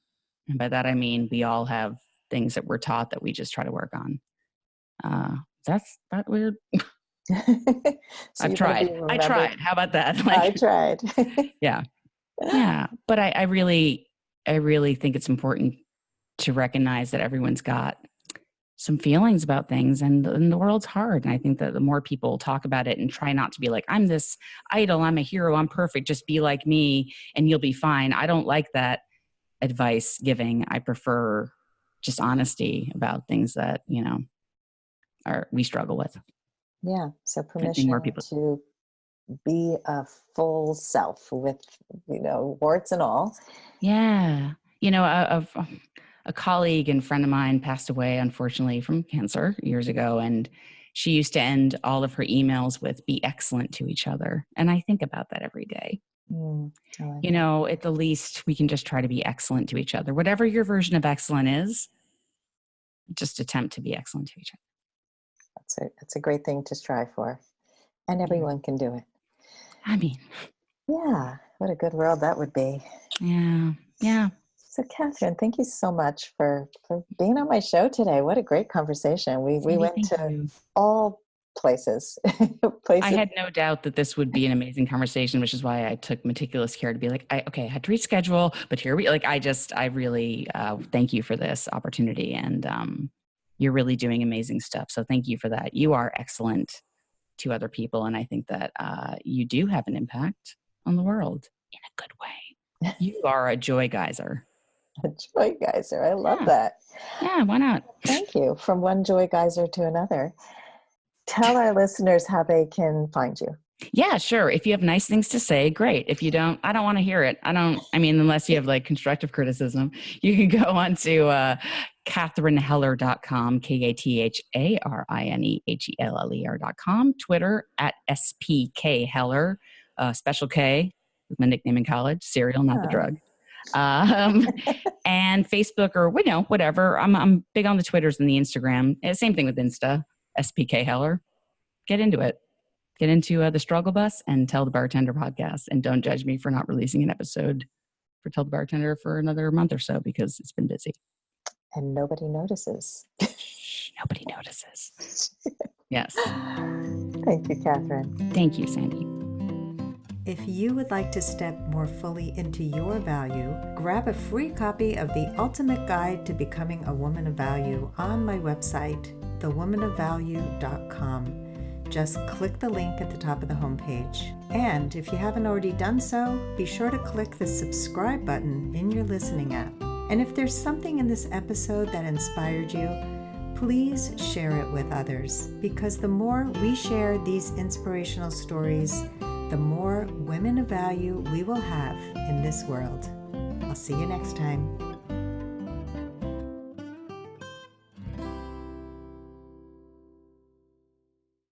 And by that, I mean, we all have things that we're taught that we just try to work on. That's that weird. So I tried. How about that? I tried. Yeah. But I really think it's important to recognize that everyone's got some feelings about things and the world's hard. And I think that the more people talk about it and try not to be like, I'm this idol, I'm a hero, I'm perfect, just be like me and you'll be fine. I don't like that advice giving. I prefer just honesty about things that, we struggle with. Yeah. So permission to be a full self with, warts and all. Yeah. a colleague and friend of mine passed away, unfortunately, from cancer years ago. And she used to end all of her emails with "be excellent to each other." And I think about that every day. I like At the least, we can just try to be excellent to each other. Whatever your version of excellent is, just attempt to be excellent to each other. That's a great thing to strive for. And everyone can do it. I mean, yeah, what a good world that would be. Yeah. So Katharine, thank you so much for being on my show today. What a great conversation. We went to all places. I had no doubt that this would be an amazing conversation, which is why I took meticulous care to be like, I had to reschedule, but here I really thank you for this opportunity, and you're really doing amazing stuff. So thank you for that. You are excellent to other people, and I think that you do have an impact on the world in a good way. You are a joy geyser. A joy geyser. I love that. Yeah, why not? Thank you. From one joy geyser to another. Tell our listeners how they can find you. Yeah, sure. If you have nice things to say, great. If you don't, I don't want to hear it. Unless you have like constructive criticism, you can go on to KatharineHeller.com, KatharineHeller.com, Twitter at SPKHeller, special K, was my nickname in college, cereal, not the drug. And Facebook or whatever. I'm big on the Twitters and the Instagram. Same thing with Insta, SPK Heller. Get into it. Get into the struggle bus and Tell the Bartender podcast. And don't judge me for not releasing an episode for Tell the Bartender for another month or so because it's been busy. And nobody notices. Nobody notices. Yes. Thank you, Katharine. Thank you, Sandy. If you would like to step more fully into your value, grab a free copy of The Ultimate Guide to Becoming a Woman of Value on my website, thewomanofvalue.com. Just click the link at the top of the homepage. And if you haven't already done so, be sure to click the subscribe button in your listening app. And if there's something in this episode that inspired you, please share it with others, because the more we share these inspirational stories, the more women of value we will have in this world. I'll see you next time.